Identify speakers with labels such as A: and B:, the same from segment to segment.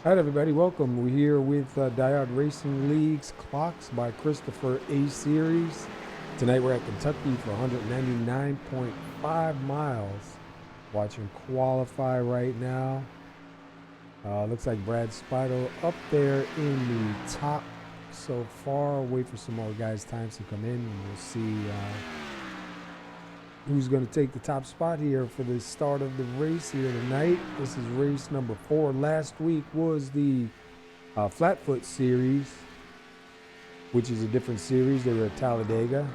A: All right, everybody, welcome. We're here with DIEHARD Racing League's Clocks by Christopher A Series. Tonight we're at Kentucky for 199.5 miles. Watching qualify right now. Looks like Brad Spido up there in the top so far. Wait for some more guys' times to come in, and we'll see who's going to take the top spot here for the start of the race here tonight. This is race number 4. Last week was the Flatfoot Series, which is a different series. They were at Talladega.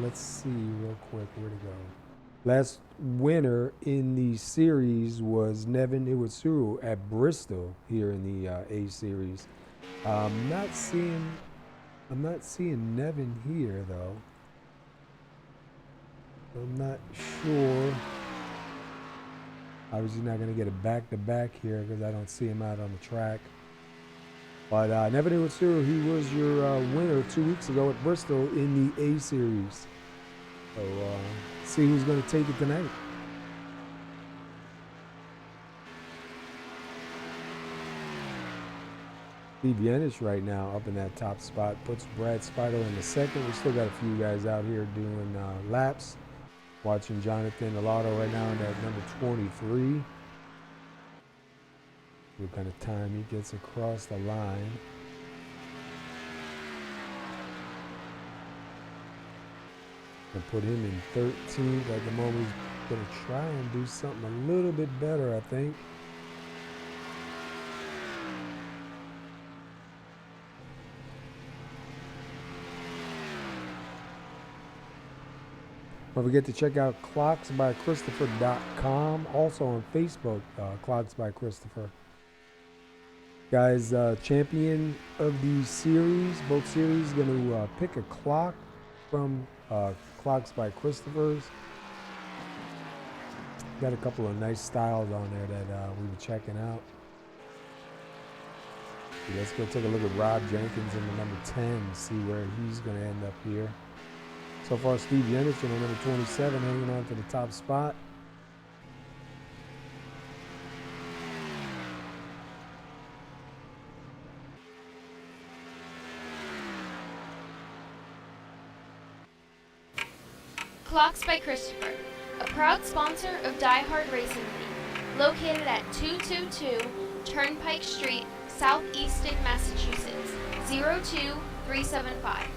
A: Let's see real quick where to go. Last winner in the series was Nevin Iwatsuru at Bristol here in the A Series. I'm not seeing Nevin here though. I'm not sure. Obviously not going to get a back-to-back here because I don't see him out on the track. But Nevin Iwatsuru, he was your winner 2 weeks ago at Bristol in the A Series. So see who's going to take it tonight. Steve Yenish right now up in that top spot. Puts Brad Spido in the second. We still got a few guys out here doing laps. Watching Jonathan Alauto right now in that number 23. What kind of time he gets across the line. And put him in 13th at the moment. He's going to try and do something a little bit better, I think. Don't forget to check out clocksbychristopher.com. Also on Facebook, Clocks by Christopher. Guys, champion of the series, both series, going to pick a clock from Clocks by Christopher's. Got a couple of nice styles on there that we were checking out. Let's go take a look at Rob Jenkins in the number 10 and see where he's going to end up here. So far, Steve Yenish in the number 27 hanging on to the top spot.
B: Clocks by Christopher, a proud sponsor of DieHard Racing League, located at 222 Turnpike Street, Southeaston, Massachusetts, 02375.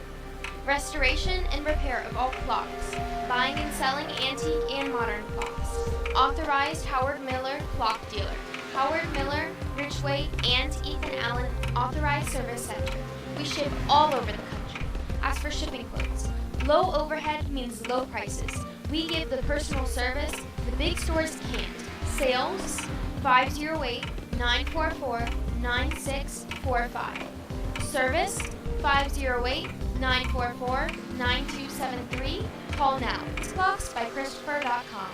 B: Restoration and repair of all clocks, buying and selling antique and modern clocks. Authorized Howard Miller Clock Dealer, Howard Miller, Ridgeway, and Ethan Allen Authorized Service Center. We ship all over the country. Ask for shipping quotes. Low overhead means low prices. We give the personal service the big stores can't. Sales 508-944-9645. Service 508-944-9273. Call now. It's clocksbychristopher.com.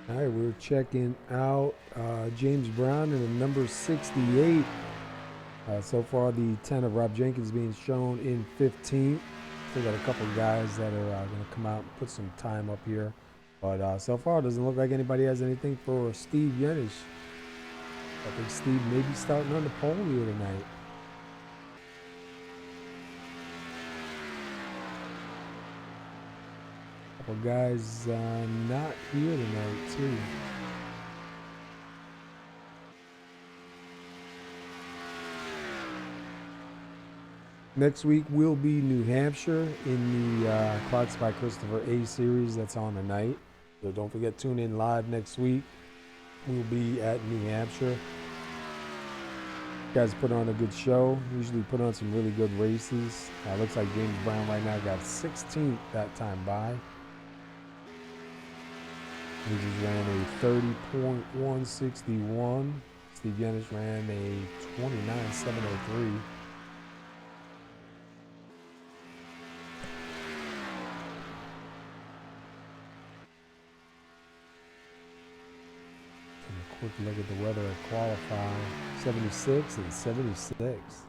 A: All right, we're checking out James Brown in the number 68. So far, the 10 of Rob Jenkins being shown in 15th. Still got a couple of guys that are going to come out and put some time up here. But so far, it doesn't look like anybody has anything for Steve Yenish. I think Steve may be starting on the pole here tonight. Couple guys not here tonight, too. Next week will be New Hampshire in the Clocks by Christopher A Series. That's on tonight. So don't forget, tune in live next week. We'll be at New Hampshire. Guys put on a good show. Usually put on some really good races. Looks like James Brown right now got 16th that time by. He just ran a 30.161. Steve Yenish ran a 29.703. Quick look at the weather at qualifying. 76 and 76.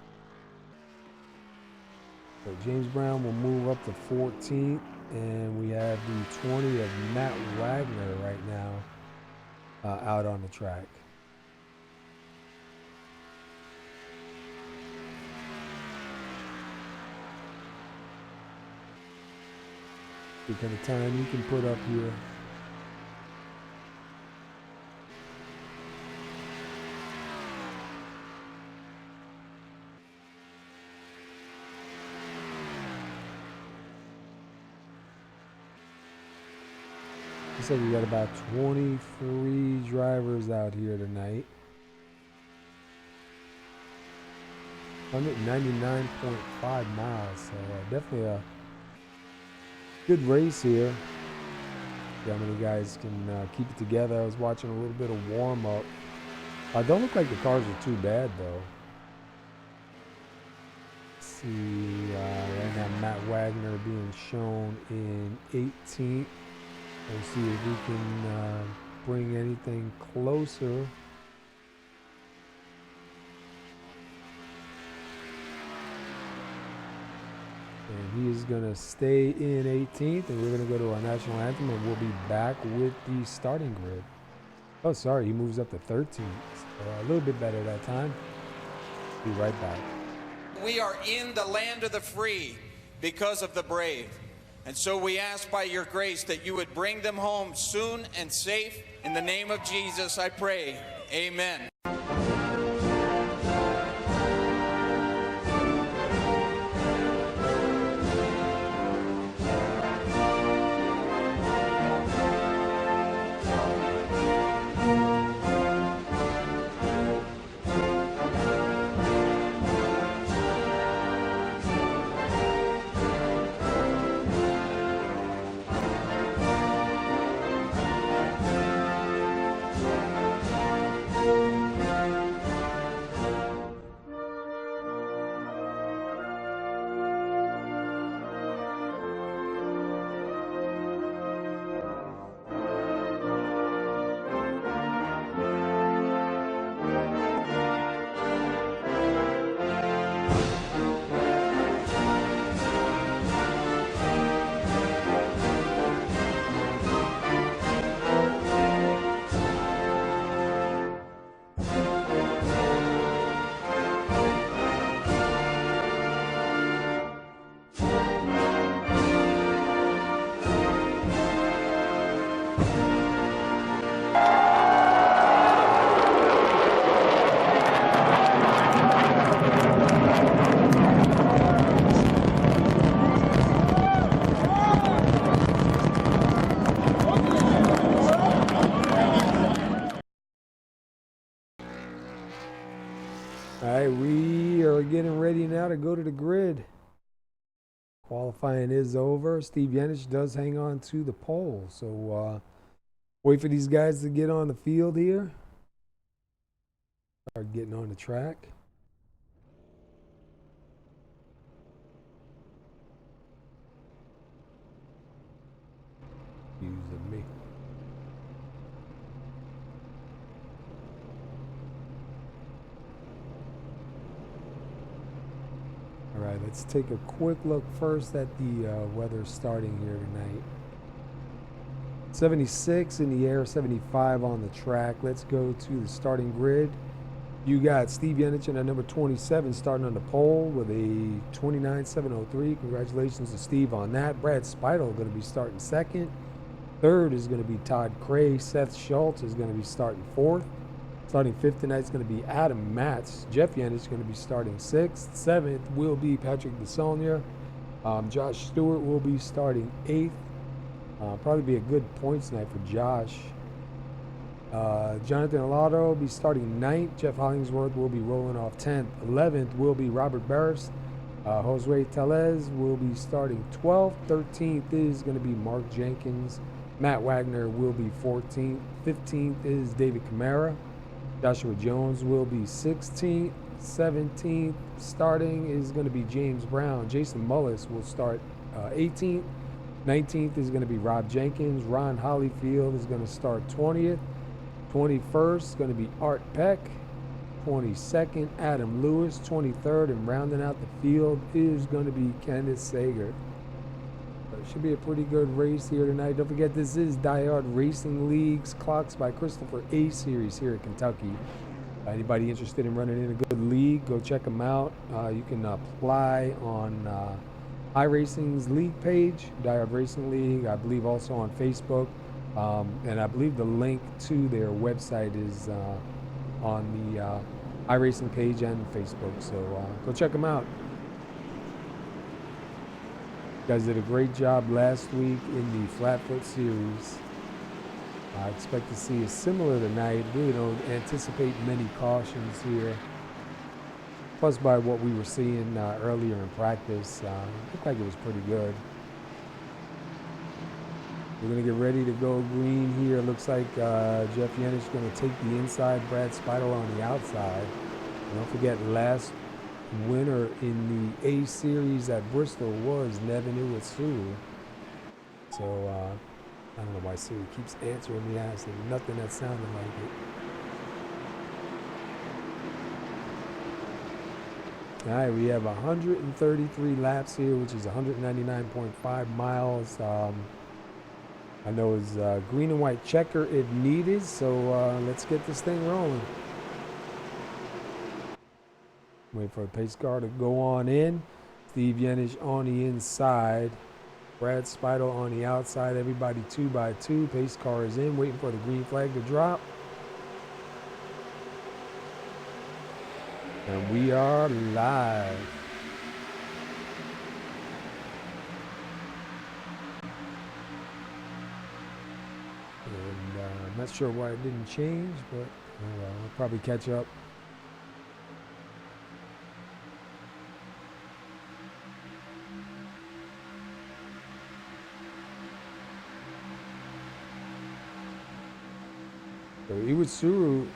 A: So James Brown will move up to 14th. and we have the 20 of Matt Wagner right now out on the track. What kind of time you can put up here? Looks like we got about 23 drivers out here tonight. 199.5 miles, so definitely a good race here. See how many guys can keep it together. I was watching a little bit of warm up. Don't look like the cars are too bad though. Let's see, right now Matt Wagner being shown in 18th. We'll see if we can bring anything closer. And he is going to stay in 18th, and we're going to go to our national anthem, and we'll be back with the starting grid. Oh, sorry, he moves up to 13th. So a little bit better that time. Be right back.
C: We are in the land of the free because of the brave. And so we ask by your grace that you would bring them home soon and safe. In the name of Jesus, I pray. Amen.
A: All right, we are getting ready now to go to the grid. Qualifying is over. Steve Yenich does hang on to the pole. So wait for these guys to get on the field here. Start getting on the track. Using me. All right, let's take a quick look first at the weather starting here tonight. 76 in the air, 75 on the track. Let's go to the starting grid. You got Steve Yenich at number 27 starting on the pole with a 29.703. Congratulations to Steve on that. Brad Speidel going to be starting second. Third is going to be Todd Cray. Seth Schultz is going to be starting fourth. Starting fifth tonight is going to be Adam Matz. Jeff Yenich is going to be starting sixth. Seventh will be Patrick DeSaulnier. Josh Stewart will be starting eighth. Probably be a good points night for Josh. Jonathan Alado will be starting ninth. Jeff Hollingsworth will be rolling off 10th. 11th will be Robert Berus. Jose Tellez will be starting 12th. 13th is going to be Mark Jenkins. Matt Wagner will be 14th. 15th is David Camara. Joshua Jones will be 16th. 17th starting is going to be James Brown. Jason Mullis will start 18th. 19th is going to be Rob Jenkins. Ron Hollyfield is going to start 20th. 21st is going to be Art Peck. 22nd, Adam Lewis. 23rd, and rounding out the field is going to be Candace Sager. should be a pretty good race here tonight. Don't forget, this is DieHard Racing Leagues, clocks by Christopher A Series here in Kentucky. Anybody interested in running in a good league, go check them out. You can apply on iRacing's league page, DieHard Racing League. I believe also on Facebook. And I believe the link to their website is on the iRacing page and Facebook. So go check them out. You guys did a great job last week in the Flatfoot Series. I expect to see a similar tonight. Really don't anticipate many cautions here. Plus, by what we were seeing earlier in practice, looked like it was pretty good. We're going to get ready to go green here. Looks like Jeff Yenich going to take the inside, Brad Speidel on the outside. And don't forget, last winner in the A Series at Bristol was Nevin Iwatsuru. So, I don't know why Siri keeps answering me asking nothing that sounded like it. All right, we have 133 laps here, which is 199.5 miles. I know it's green and white checker if needed, so let's get this thing rolling. Wait for a pace car to go on in. Steve Yenich on the inside. Brad Speidel on the outside. Everybody 2 by 2. Pace car is in, waiting for the green flag to drop. And we are live. And I'm not sure why it didn't change, but we'll probably catch up. So Iwatsuru,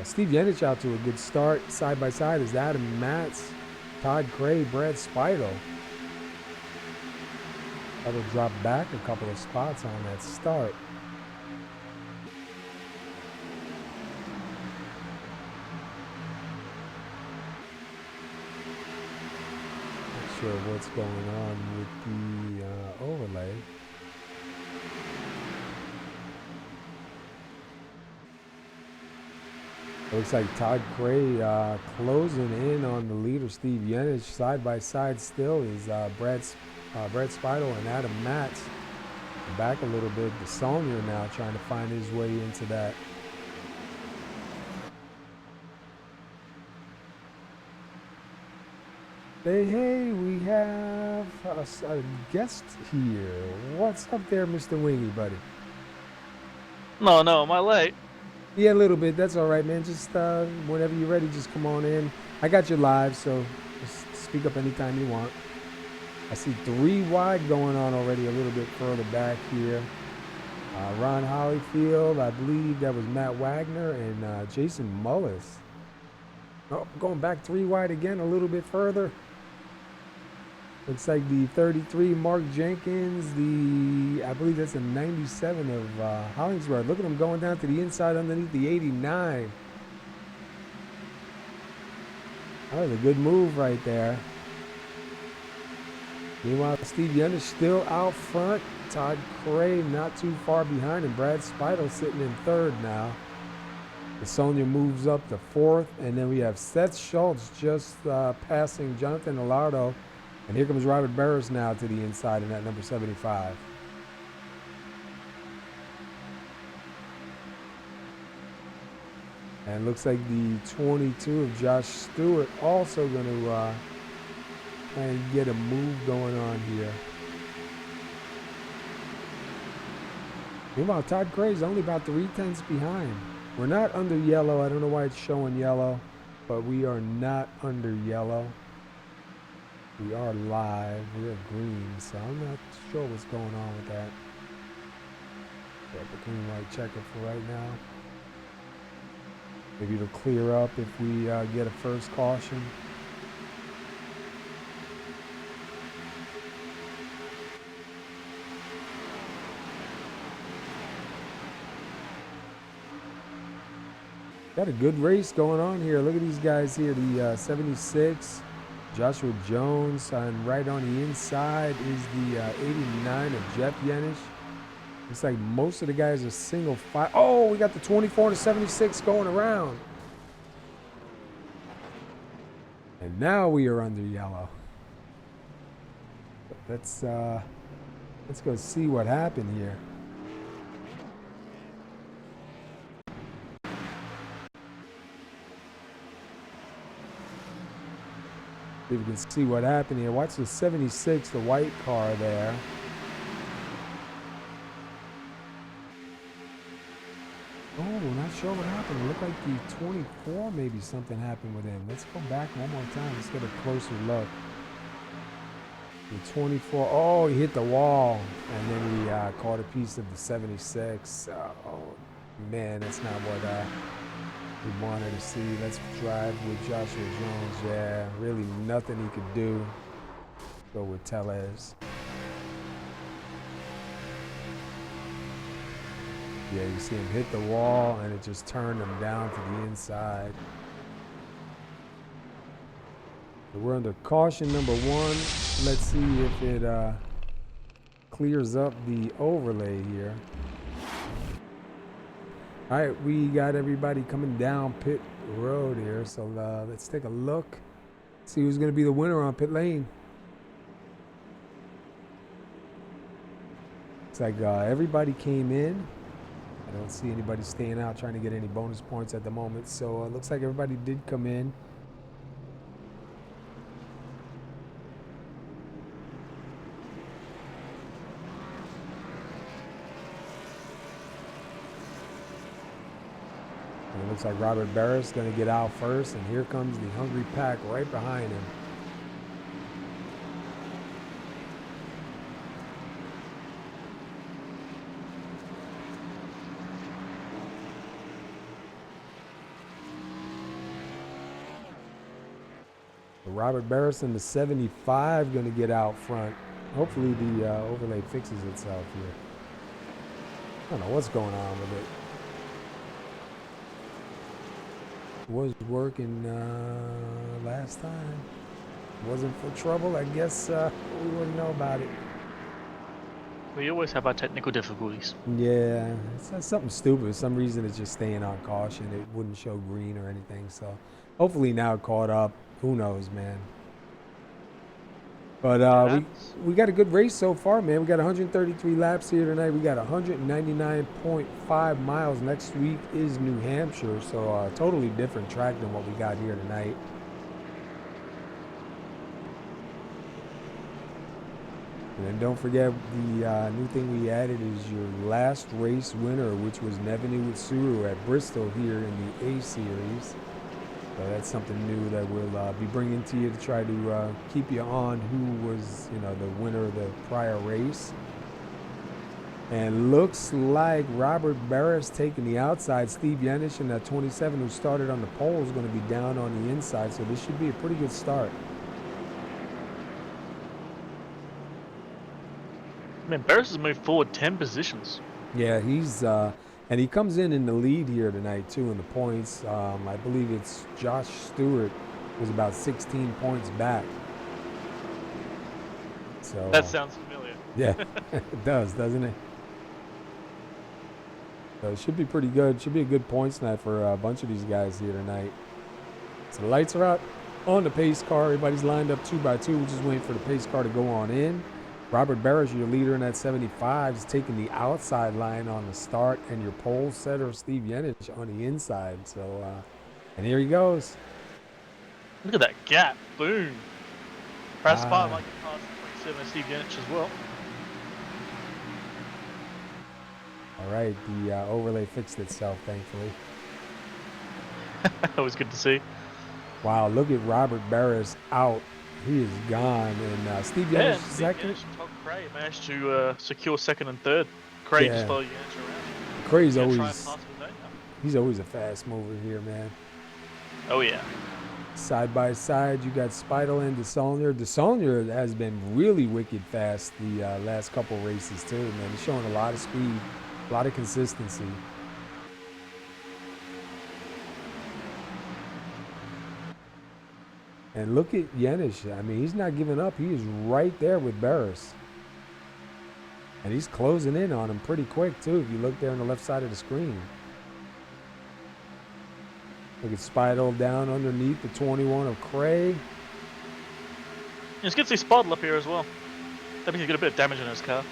A: Steve Yenich out to a good start. Side by side is Adam Matz, Todd Cray, Brad Speidel. That'll drop back a couple of spots on that start. Not sure what's going on with the overlay. Looks like Todd Cray closing in on the leader, Steve Yenich. Side by side still is Brad Speidel and Adam Matz. Back a little bit. The Saunier now trying to find his way into that. Hey, we have a guest here. What's up there, Mr. Wingy, buddy?
D: No, am I late?
A: Yeah, a little bit. That's all right, man. Just whenever you're ready, just come on in. I got you live, so just speak up anytime you want. I see 3 wide going on already a little bit further back here. Ron Hollyfield, I believe that was Matt Wagner, and Jason Mullis. Oh, going back 3 wide again a little bit further. Looks like the 33, Mark Jenkins, I believe that's a 97 of Hollingsworth. Look at him going down to the inside underneath the 89. That was a good move right there. Meanwhile, Steve Yenich still out front. Todd Cray not too far behind, and Brad Speidel sitting in 3rd now. The Saunier moves up to 4th, and then we have Seth Schultz just passing Jonathan Alardo. And here comes Robert Berus now to the inside in that number 75. And looks like the 22 of Josh Stewart also going to try and get a move going on here. Meanwhile, Todd Cray's only about 3/10 behind. We're not under yellow. I don't know why it's showing yellow, but we are not under yellow. We are live. We're green, so I'm not sure what's going on with that. Got the green light checker for right now. Maybe it'll clear up if we get a first caution. Got a good race going on here. Look at these guys here. The 76. Joshua Jones, and right on the inside is the 89 of Jeff Yenish. It's like most of the guys are single file. Oh, we got the 24 to 76 going around. And now we are under yellow. Let's go see what happened here. See if we can see what happened here. Watch the 76, the white car there. Oh, not sure what happened. It looked like the 24, maybe something happened with him. Let's go back one more time. Let's get a closer look. The 24, oh, he hit the wall. And then he caught a piece of the 76. Oh, man, that's not what we wanted to see. Let's drive with Joshua Jones. Yeah, really nothing he could do. Go with Tellez. Yeah, you see him hit the wall, and it just turned him down to the inside. So we're under caution number 1. Let's see if it clears up the overlay here. All right, we got everybody coming down pit road here, so let's take a look. See who's going to be the winner on pit lane. Looks like everybody came in. I don't see anybody staying out trying to get any bonus points at the moment, so it looks like everybody did come in. And it looks like Robert Berus going to get out first, and here comes the Hungry Pack right behind him. Robert Berus in the 75 going to get out front. Hopefully the overlay fixes itself here. I don't know what's going on with it. Was working last time. Wasn't for trouble. I guess we wouldn't know about it.
D: We always have our technical difficulties.
A: Yeah, it's something stupid. For some reason it's just staying on caution. It wouldn't show green or anything. So hopefully now it caught up. Who knows, man? But we got a good race so far, man. We got 133 laps here tonight. We got 199.5 miles. Next week is New Hampshire, so totally different track than what we got here tonight. And then don't forget the new thing we added is your last race winner, which was Nevin Iwatsuru at Bristol here in the A Series. So that's something new that we'll be bringing to you to try to keep you on who was, the winner of the prior race. And looks like Robert Berus taking the outside. Steve Yenish in that 27 who started on the pole is going to be down on the inside. So this should be a pretty good start.
D: Man, Berus has moved forward 10 positions.
A: Yeah, he's and he comes in the lead here tonight too in the points. I believe it's Josh Stewart was about 16 points back. So
D: that sounds familiar.
A: Yeah, it does, doesn't it? So it should be pretty good. Should be a good points night for a bunch of these guys here tonight. So the lights are out on the pace car. Everybody's lined up 2 by 2. We're just waiting for the pace car to go on in. Robert Berus, your leader in that 75, is taking the outside line on the start, and your pole setter, Steve Yenish, on the inside. So, and here he goes.
D: Look at that gap. Boom. Press 5 like a pass 27 Steve Yenish as well.
A: All right, the overlay fixed itself, thankfully.
D: That was good to see.
A: Wow, look at Robert Berus out. He is gone, and Steve Yenish second.
D: Todd Cray managed to secure second and third. Cray just followed Yenish around.
A: Cray's he's always a fast mover here, man.
D: Oh yeah.
A: Side by side, you got Speidel and DeSaulnier. DeSaulnier has been really wicked fast the last couple races too, man. He's showing a lot of speed, a lot of consistency. And look at Yenish. I mean, he's not giving up. He is right there with Berus. And he's closing in on him pretty quick, too, if you look there on the left side of the screen. Look at Spital down underneath the 21 of Cray.
D: It's good to see Spottle up here as well. That means he's got a bit of damage in his car.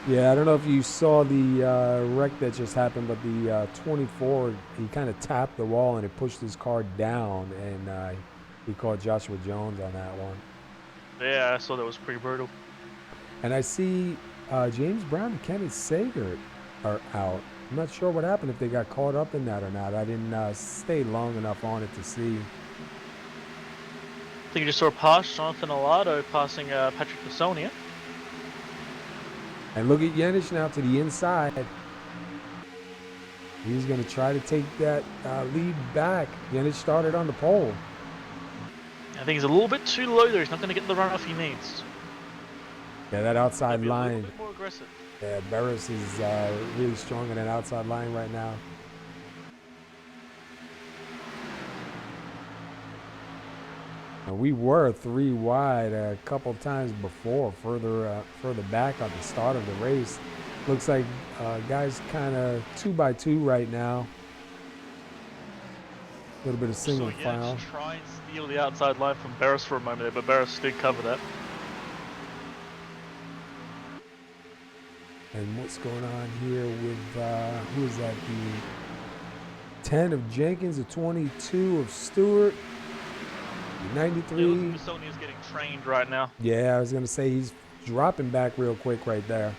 A: Yeah, I don't know if you saw the wreck that just happened, but the 24, he kind of tapped the wall and it pushed his car down, and he caught Joshua Jones on that one.
D: Yeah, I saw that was pretty brutal.
A: And I see James Brown and Kenneth Sager are out. I'm not sure what happened, if they got caught up in that or not. I didn't stay long enough on it to see.
D: I think you just saw past Jonathan Alado passing Patrick Passonia.
A: And look at Yenish now to the inside. He's going to try to take that lead back. Yenish started on the pole.
D: I think he's a little bit too low there. He's not going to get the runoff he needs.
A: Yeah, that outside line.
D: A little bit more aggressive.
A: Yeah, Berus is really strong in that outside line right now. And we were 3 wide a couple times before, further back at the start of the race. Looks like guys kind of 2x2 right now. A little bit of single file.
D: Just try and steal the outside line from Berus for a moment there, but Berus did cover that.
A: And what's going on here with, who is that? The 10 of Jenkins, the 22 of Stewart, the 93.
D: Sony is getting trained right now.
A: Yeah, I was going to say he's dropping back real quick right there.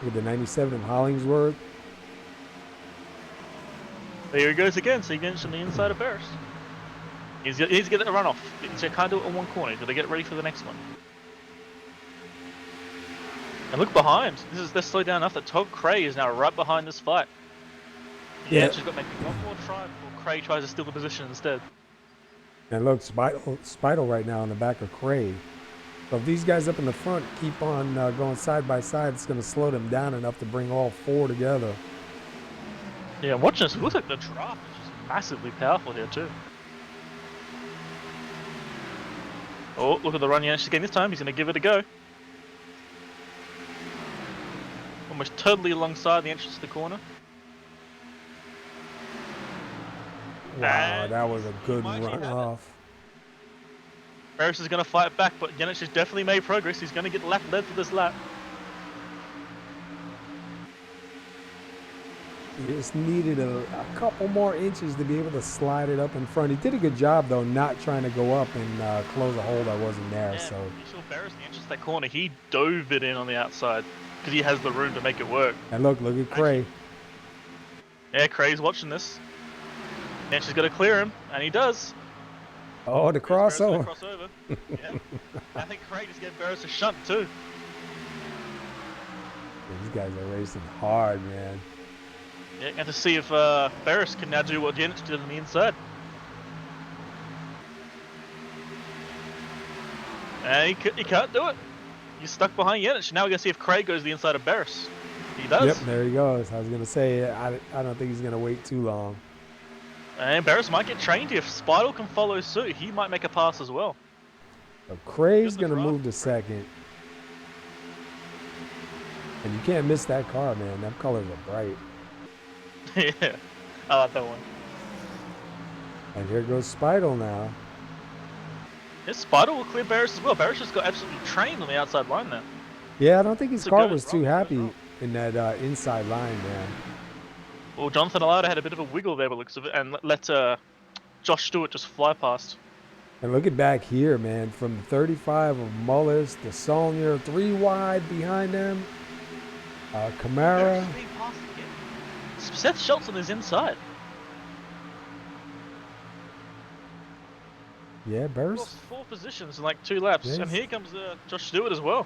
A: With the 97 of Hollingsworth.
D: There he goes again, so he gets on the inside of Berus. He's to get the runoff. He can't do it in one corner. He's got to get ready for the next one. And look behind. They're slowed down enough that Todd Cray is now right behind this fight. Yeah, just got to make one more try before Cray tries to steal the position instead.
A: And look, Spital right now in the back of Cray. So if these guys up in the front keep on going side by side, it's going to slow them down enough to bring all 4 together.
D: Yeah, watch this. It looks like the draft is just massively powerful here too. Oh, look at the run Yanis again this time. He's going to give it a go. Almost totally alongside the entrance to the corner.
A: Wow, that was a good run off.
D: Berus is going to fight back, but Yenish has definitely made progress. He's going to get led for this lap.
A: He just needed a couple more inches to be able to slide it up in front. He did a good job, though, not trying to go up and close a hole that wasn't there.
D: Yeah,
A: so
D: you saw Berus the entrance to that corner. He dove it in on the outside because he has the room to make it work.
A: And look at Cray.
D: Yeah, Cray's watching this. Yenish has got to clear him, and he does.
A: Oh, the crossover.
D: Yeah. I think Cray just gave Berus a shunt too.
A: These guys are racing hard, man.
D: Yeah, and to see if Berus can now do what Yenish did on the inside. And he can't do it. He's stuck behind Yenish. Now we're going to see if Cray goes the inside of Berus. He does.
A: Yep, there he goes. I was going to say, I don't think he's going to wait too long.
D: And Berus might get trained. If Spital can follow suit, he might make a pass as well.
A: So Cray's going to move to second. And you can't miss that car, man. Them colors are bright.
D: Yeah, I like that one.
A: And here goes Spital now.
D: His Spider will clear Berus as well. Berus just got absolutely trained on the outside line there.
A: Yeah, I don't think his car was too happy in that inside line, man.
D: Well, Jonathan Alado had a bit of a wiggle there by the looks of it, and let Josh Stewart just fly past.
A: And look at back here, man. From the 35 of Mullis, the Saulnier, 3 wide behind them. Camara.
D: Seth Schultz on his inside.
A: Yeah, Berus.
D: Lost 4 positions in like 2 laps,
A: Yes.
D: and here comes Josh Stewart as well.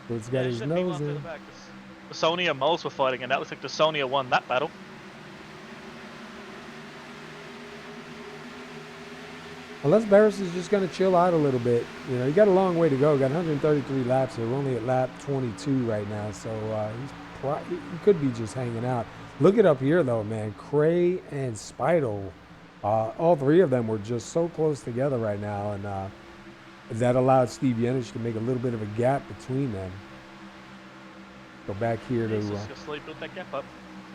A: He's got his nose in.
D: The Sony and Moles were fighting, and that looks like the Sony won that battle.
A: Unless Berus is just going to chill out a little bit. You know, he got a long way to go. Got 133 laps here. We're only at lap 22 right now, so he could be just hanging out. Look it up here, though, man. Cray and Speidel, all three of them were just so close together right now, and that allowed Steve Yenich to make a little bit of a gap between them. Go back here to
D: slowly build that gap up.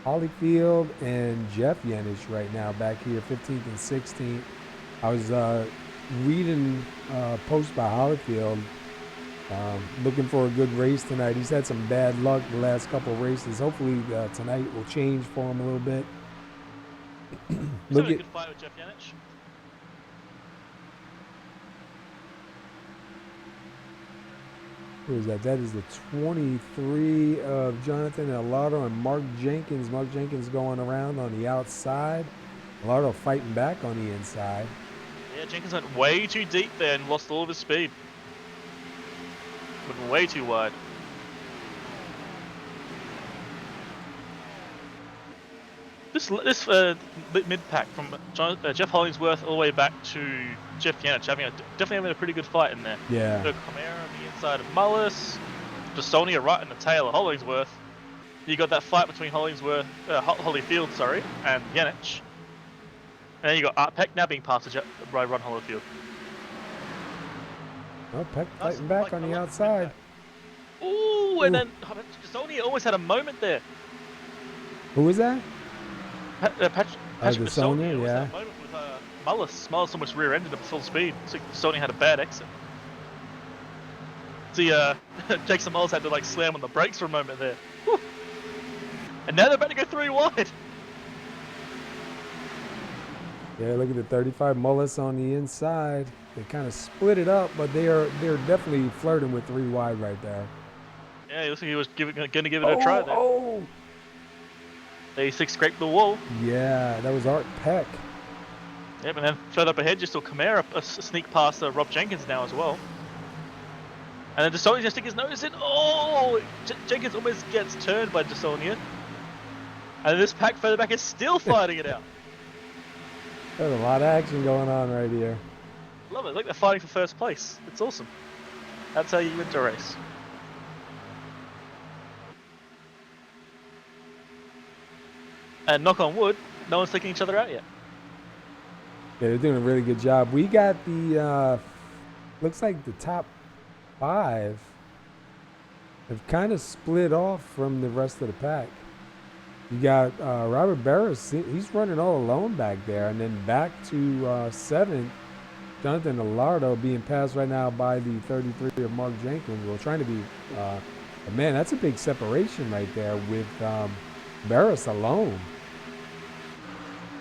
A: Holyfield and Jeff Yenich right now back here, 15th and 16th. I was reading a post by Holyfield, looking for a good race tonight. He's had some bad luck the last couple of races. Hopefully tonight will change for him a little bit.
D: Look at a good fight with Jeff Yenich.
A: Who is that? That is the 23 of Jonathan Alardo and Mark Jenkins. Mark Jenkins going around on the outside. Alardo fighting back on the inside.
D: Yeah, Jenkins went way too deep there and lost all of his speed. Went way too wide. This mid-pack from Jeff Hollingsworth all the way back to Jeff Yenich, definitely having a pretty good fight in there.
A: Yeah.
D: So Camara on the inside of Mullis, Desonia right in the tail of Hollingsworth. You got that fight between Holyfield, and Yenich. And then you got Art Peck now being passed by Ron Holyfield.
A: Oh, Peck fighting back on the outside.
D: Ooh, and then Desonia almost had a moment there.
A: Who was that?
D: Patrick
A: Desonia,
D: almost
A: yeah.
D: had a moment with Mullis. Mullis almost rear-ended him at full speed. So Desonia had a bad exit. See, Jason Mullis had to like slam on the brakes for a moment there. Whew. And now they're about to go 3 wide.
A: Yeah, look at the 35 Mullis on the inside. They kind of split it up, but they're definitely flirting with 3 wide right there.
D: Yeah, he looks like he was going to give it a try there.
A: Oh!
D: 86 scraped the wall.
A: Yeah, that was Art Peck.
D: Yep, and then further up ahead, just saw Camara sneak past Rob Jenkins now as well. And then Desonia's going to stick his nose in. Oh! Jenkins almost gets turned by Desonia. And this pack further back is still fighting it out.
A: There's a lot of action going on right here.
D: Love it. Look, they're fighting for first place. It's awesome. That's how you win a race. And knock on wood, no one's taking each other out yet.
A: Yeah, they're doing a really good job. We got the, looks like the top 5 have kind of split off from the rest of the pack. You got Robert Berus, he's running all alone back there. And then back to 7th, Jonathan Alardo being passed right now by the 33 of Mark Jenkins. We're trying to be, man, that's a big separation right there with Berus alone.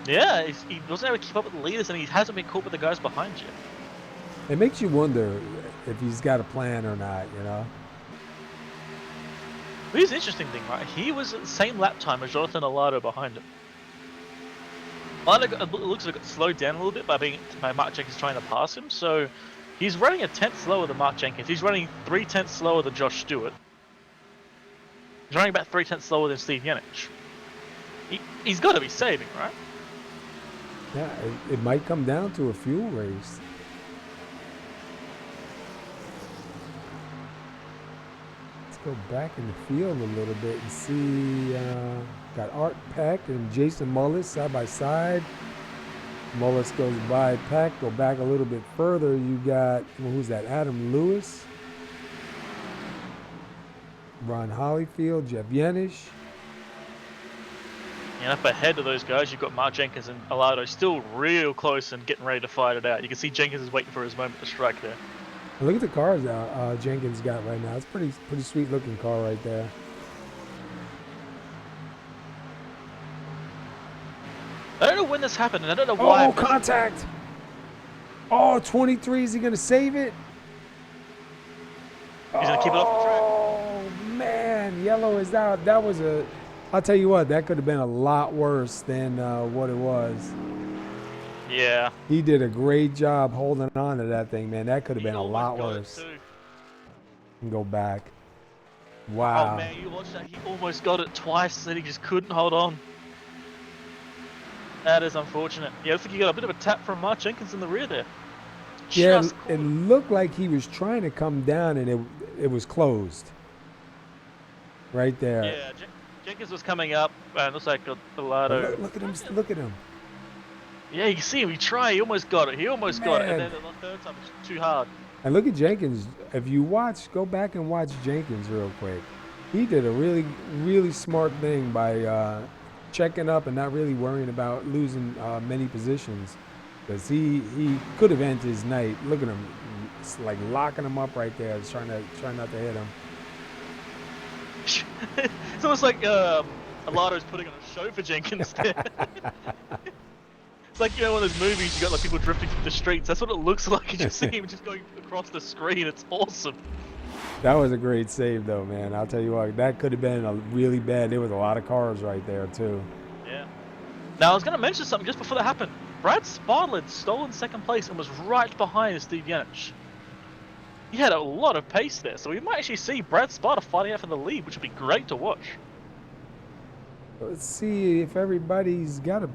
D: Yeah, he doesn't able to keep up with the leaders, and he hasn't been caught with the guys behind you.
A: It makes you wonder if he's got a plan or not, you know?
D: Here's the interesting thing, right? He was at the same lap time as Jonathan Alardo behind him. It looks like it got slowed down a little bit by Mark Jenkins trying to pass him, so he's running a 10th slower than Mark Jenkins. He's running 3/10 slower than Josh Stewart. He's running about 3/10 slower than Steve Yenich. He's got to be saving, right?
A: Yeah, it might come down to a fuel race. Let's go back in the field a little bit and see. Got Art Peck and Jason Mullis side by side. Mullis goes by Peck. Go back a little bit further. You got, well, who's that? Adam Lewis. Ron Holyfield, Jeff Yenich.
D: And up ahead of those guys, you've got Mark Jenkins and Alardo still real close and getting ready to fight it out. You can see Jenkins is waiting for his moment to strike there.
A: Look at the cars Jenkins got right now. It's pretty sweet looking car right there.
D: I don't know when this happened, and I don't know why.
A: Oh, contact! Oh, 23, is he going to save it?
D: He's going to keep it off the track.
A: Oh, man, yellow is out. That was I'll tell you what, that could have been a lot worse than what it was.
D: Yeah.
A: He did a great job holding on to that thing, man. That could have been a lot worse. And go back. Wow.
D: Oh, man, you watched that. He almost got it twice, and he just couldn't hold on. That is unfortunate. Yeah, looks like you got a bit of a tap from Mark Jenkins in the rear there.
A: Yeah,
D: just
A: it
D: caught him.
A: looked like he was trying to come down, and it was closed right there.
D: Yeah, Jenkins was coming up, and looks like
A: But
D: Gallardo.
A: look at him! Look at him!
D: Yeah, you can see him. He tried. He almost got it. He almost got it, and
A: Man.
D: then the third time was too hard.
A: And look at Jenkins. If you go back and watch Jenkins real quick. He did a really, really smart thing by checking up and not really worrying about losing many positions, because he could have ended his night. Look at him, it's like locking him up right there, trying not to hit him.
D: It's almost like Alardo's putting on a show for Jenkins there. It's like, one of those movies you got like people drifting through the streets. That's what it looks like. You just see him just going across the screen. It's awesome.
A: That was a great save, though, man. I'll tell you what, that could have been a really bad. There was a lot of cars right there too.
D: Yeah. Now I was going to mention something just before that happened. Brad Spartle had stolen second place and was right behind Steve Yanich. He had a lot of pace there, so we might actually see Brad Spartle fighting out for the lead, which would be great to watch.
A: Let's see if everybody's got to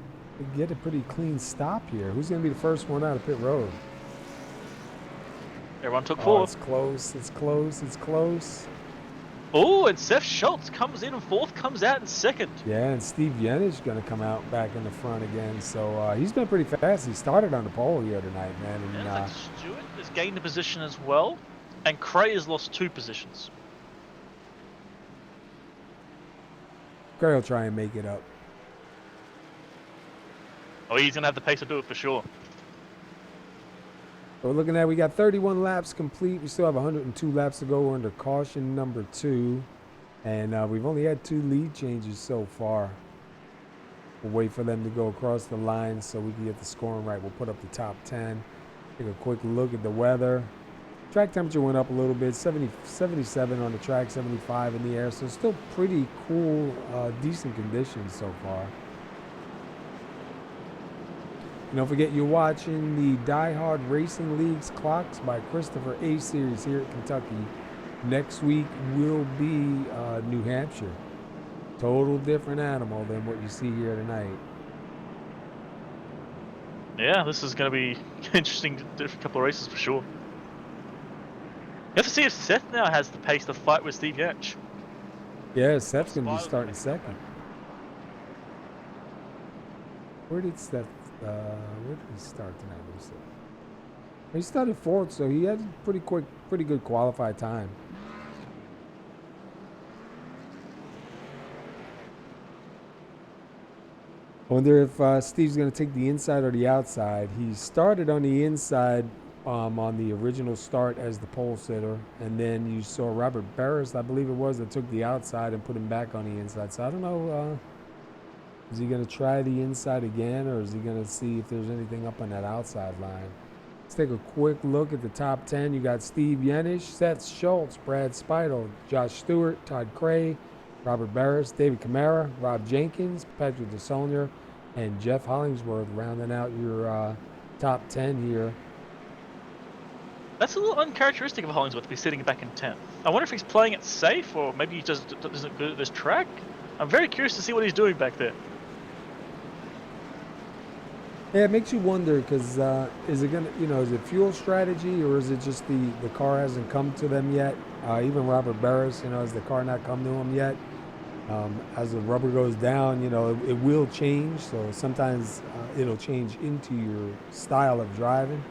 A: get a pretty clean stop here. Who's going to be the first one out of pit road?
D: Everyone took
A: Oh,
D: fourth.
A: it's close. It's close. It's close.
D: Oh, and Seth Schultz comes in fourth, comes out in second.
A: Yeah, and Steve Yenich going to come out back in the front again. So he's been pretty fast. He started on the pole here tonight, man. And,
D: And like Stewart has gained a position as well, and Cray has lost 2 positions.
A: Gray will try and make it up.
D: Oh, he's going to have the pace to do it for sure.
A: So we're looking at, we got 31 laps complete. We still have 102 laps to go. We're under caution number 2. And we've only had 2 lead changes so far. We'll wait for them to go across the line so we can get the scoring right. We'll put up the top 10. Take a quick look at the weather. Track temperature went up a little bit, 77 on the track, 75 in the air. So still pretty cool, decent conditions so far. And don't forget, you're watching the DieHard Racing League's Clocks by Christopher A. Series here at Kentucky. Next week will be New Hampshire. Total different animal than what you see here tonight.
D: Yeah, this is going to be interesting, different couple of races for sure. You have to see if Seth now has the pace to fight with Steve Yanich.
A: Yeah, Seth's going to be starting second. Where did Seth... where did he start tonight? He started 4th, so he had a pretty good qualified time. I wonder if Steve's going to take the inside or the outside. He started on the inside on the original start as the pole sitter, and then you saw Robert Berus, I believe it was, that took the outside and put him back on the inside. So I don't know. Is he going to try the inside again, or is he going to see if there's anything up on that outside line? Let's take a quick look at the top 10. You got Steve Yenich, Seth Schultz, Brad Speidel, Josh Stewart, Todd Cray, Robert Berus, David Camara, Rob Jenkins, Patrick DeSaulnier, and Jeff Hollingsworth rounding out your top 10 here.
D: That's a little uncharacteristic of Hollingsworth to be sitting back in 10th. I wonder if he's playing it safe, or maybe he just isn't good at this track. I'm very curious to see what he's doing back there.
A: Yeah, it makes you wonder, because is it gonna, is it fuel strategy, or is it just the car hasn't come to them yet? Even Robert Berus, has the car not come to him yet? As the rubber goes down, it will change. So sometimes it'll change into your style of driving.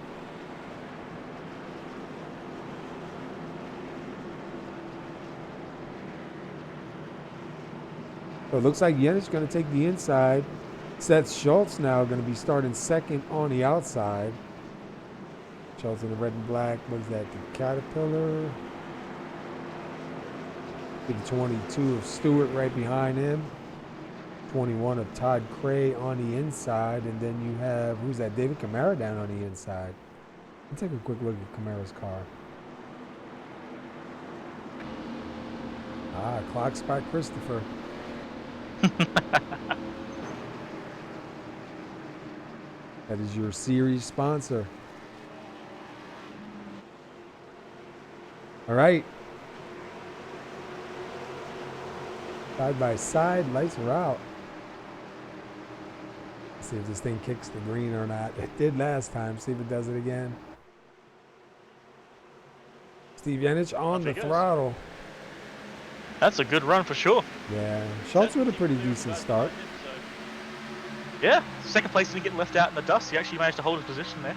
A: So it looks like Yenich going to take the inside. Seth Schultz now going to be starting second on the outside. Schultz in the red and black. What is that? The Caterpillar. The 22 of Stewart right behind him. 21 of Todd Cray on the inside. And then you have, who's that? David Camara down on the inside. Let's take a quick look at Camara's car. Clocks by Christopher. That is your series sponsor. All right. Side by side, lights are out. Let's see if this thing kicks the green or not. It did last time. See if it does it again. Steve Yenich on
D: Off
A: the
D: he goes.
A: throttle.
D: That's a good run for sure.
A: Yeah, Schultz with a pretty decent start.
D: Yeah, second place didn't get left out in the dust. He actually managed to hold his position there.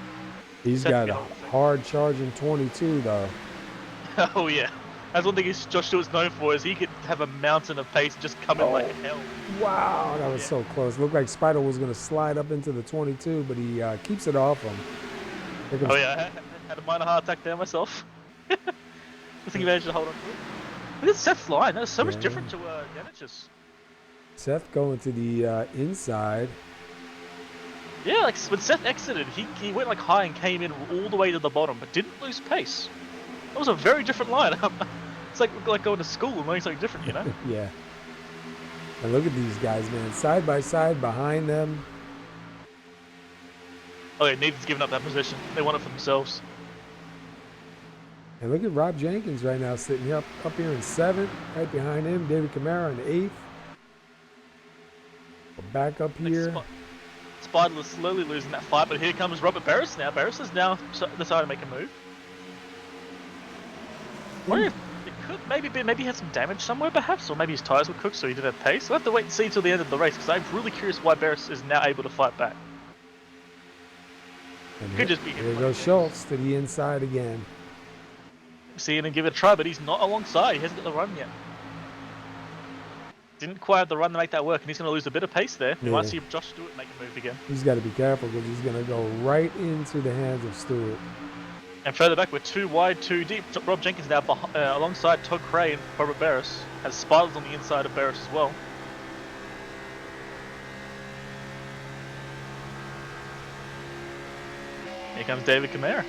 A: He's
D: Seth
A: got
D: get
A: a
D: on the second.
A: hard charging 22 though.
D: Oh yeah, that's one thing Josh Stewart's known for is he could have a mountain of pace just come in like hell.
A: Wow, that was
D: Yeah.
A: so close. Looked like Spider was going to slide up into the 22, but he keeps it off him. Here comes
D: Oh yeah, I had a minor heart attack there myself. I think he managed to hold on to it. Look at Seth's line. That's so much different to Yanich's.
A: Seth going to the inside.
D: Yeah, like when Seth exited, he went like high and came in all the way to the bottom, but didn't lose pace. That was a very different line. It's like going to school and learning something different, you know?
A: Yeah. And look at these guys, man. Side by side behind them.
D: Oh yeah, Nathan's giving up that position. They want it for themselves.
A: And look at Rob Jenkins right now sitting up here in 7th. Right behind him, David Camara in 8th. Back up here.
D: Spider is slowly losing that fight, but here comes Robert Berus now. Berus has now decided to make a move. Wonder if it could maybe he had some damage somewhere perhaps, or maybe his tyres were cooked so he didn't have pace. We'll have to wait and see till the end of the race because I'm really curious why Berus is now able to fight back.
A: And
D: Could just be
A: here goes Schultz to the inside again.
D: See him and give it a try, but he's not alongside. He hasn't got the run yet. Didn't quite have the run to make that work, and he's going to lose a bit of pace there. We might see Josh Stewart make a move again.
A: He's got to be careful because he's going to go right into the hands of Stewart.
D: And further back, we're 2 wide, 2 deep. Rob Jenkins now alongside Todd Cray and Robert Berus. Has Spiders on the inside of Berus as well. Here comes David Camara.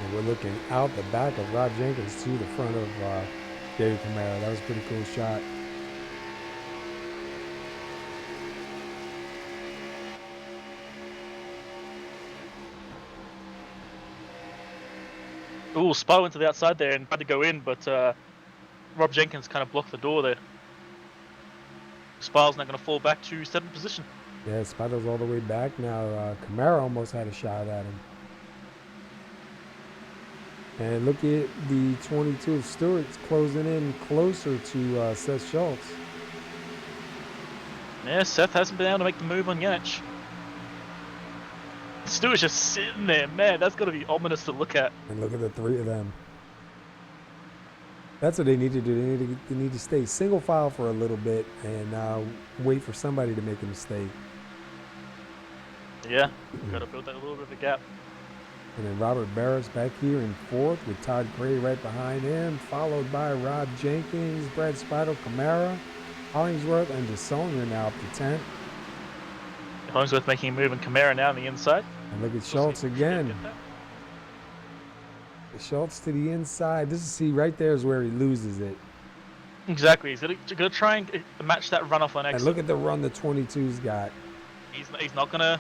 A: And we're looking out the back of Rob Jenkins to the front of David Camara. That was a pretty cool shot.
D: Ooh, Spy went to the outside there and tried to go in, but Rob Jenkins kind of blocked the door there. Spy's now going to fall back to 7th position.
A: Yeah, Spider's all the way back now. Camara almost had a shot at him. And look at the 22 of Stewart's closing in closer to Seth Schultz.
D: Yeah, Seth hasn't been able to make the move on Yanich. Stewart's just sitting there, man. That's got to be ominous to look at.
A: And look at the 3 of them. That's what they need to do. They need to stay single file for a little bit and wait for somebody to make a mistake.
D: Yeah, got to build that little bit of a gap.
A: And then Robert Berus back here in 4th with Todd Gray right behind him, followed by Rob Jenkins, Brad Spider, Camara, Hollingsworth, and DeSonia now up to 10th.
D: Hollingsworth making a move and Camara now on the inside.
A: And look at Schultz again. Schultz to the inside. This is, see, right there is where he loses it.
D: Exactly. He's going to try and match that runoff on exit.
A: And look at the run the 22's got.
D: He's not gonna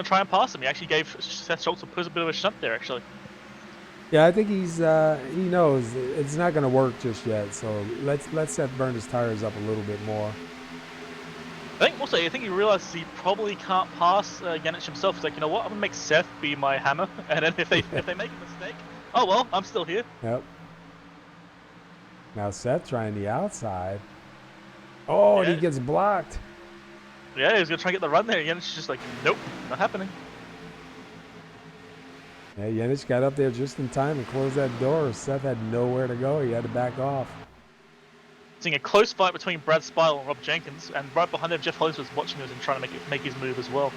D: try and pass him. He actually gave Seth Schultz a bit of a shunt there, actually.
A: Yeah, I think he knows it's not going to work just yet. So let Seth burn his tires up a little bit more.
D: I think he realizes he probably can't pass Yanich himself. He's like, you know what? I'm gonna make Seth be my hammer, and then if they make a mistake, oh well, I'm still here.
A: Yep. Now Seth trying the outside. Oh, and he gets blocked.
D: Yeah, he's gonna try and get the run there. Yannich's just like, nope, not happening.
A: Yeah, Yenich got up there just in time and closed that door. Seth had nowhere to go. He had to back off.
D: Seeing a close fight between Brad Spile and Rob Jenkins, and right behind them, Jeff Hollingsworth was watching us and trying to make his move as well.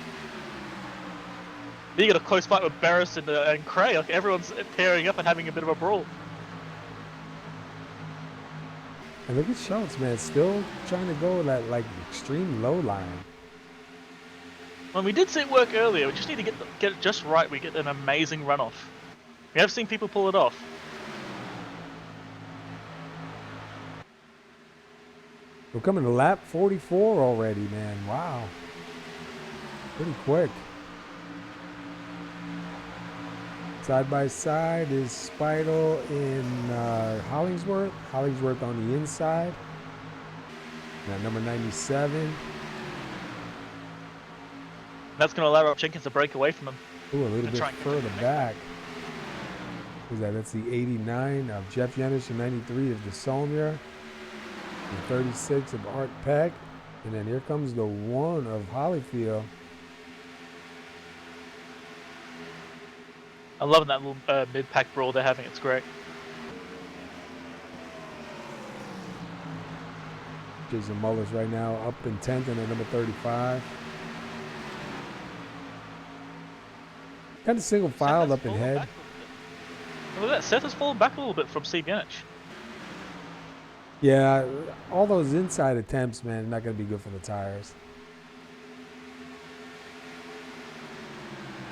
D: Then you got a close fight with Berus and Cray. Like everyone's pairing up and having a bit of a brawl.
A: And look at Schultz, man, still trying to go that like extreme low line.
D: Well, we did see it work earlier. We just need to get it just right. We get an amazing runoff. We have seen people pull it off.
A: We're coming to lap 44 already, man. Wow. Pretty quick. Side by side is Speidel and Hollingsworth. Hollingsworth on the inside. Now number 97.
D: That's going to allow Rob Jenkins to break away from him.
A: Ooh, a little
D: Gonna
A: bit
D: try and get
A: further
D: the next
A: back. Who's that? That's the 89 of Jeff Yenish, the 93 of DeSaulnier, the 36 of Art Peck, and then here comes the 1 of Hollyfield.
D: I'm loving that little mid-pack brawl they're having. It's great.
A: Jason Mullis right now up in 10th and at number 35. Kind of single filed up in head.
D: Look at that. Seth has fallen back a little bit from Steve Yanich.
A: Yeah, all those inside attempts, man, not going to be good for the tires.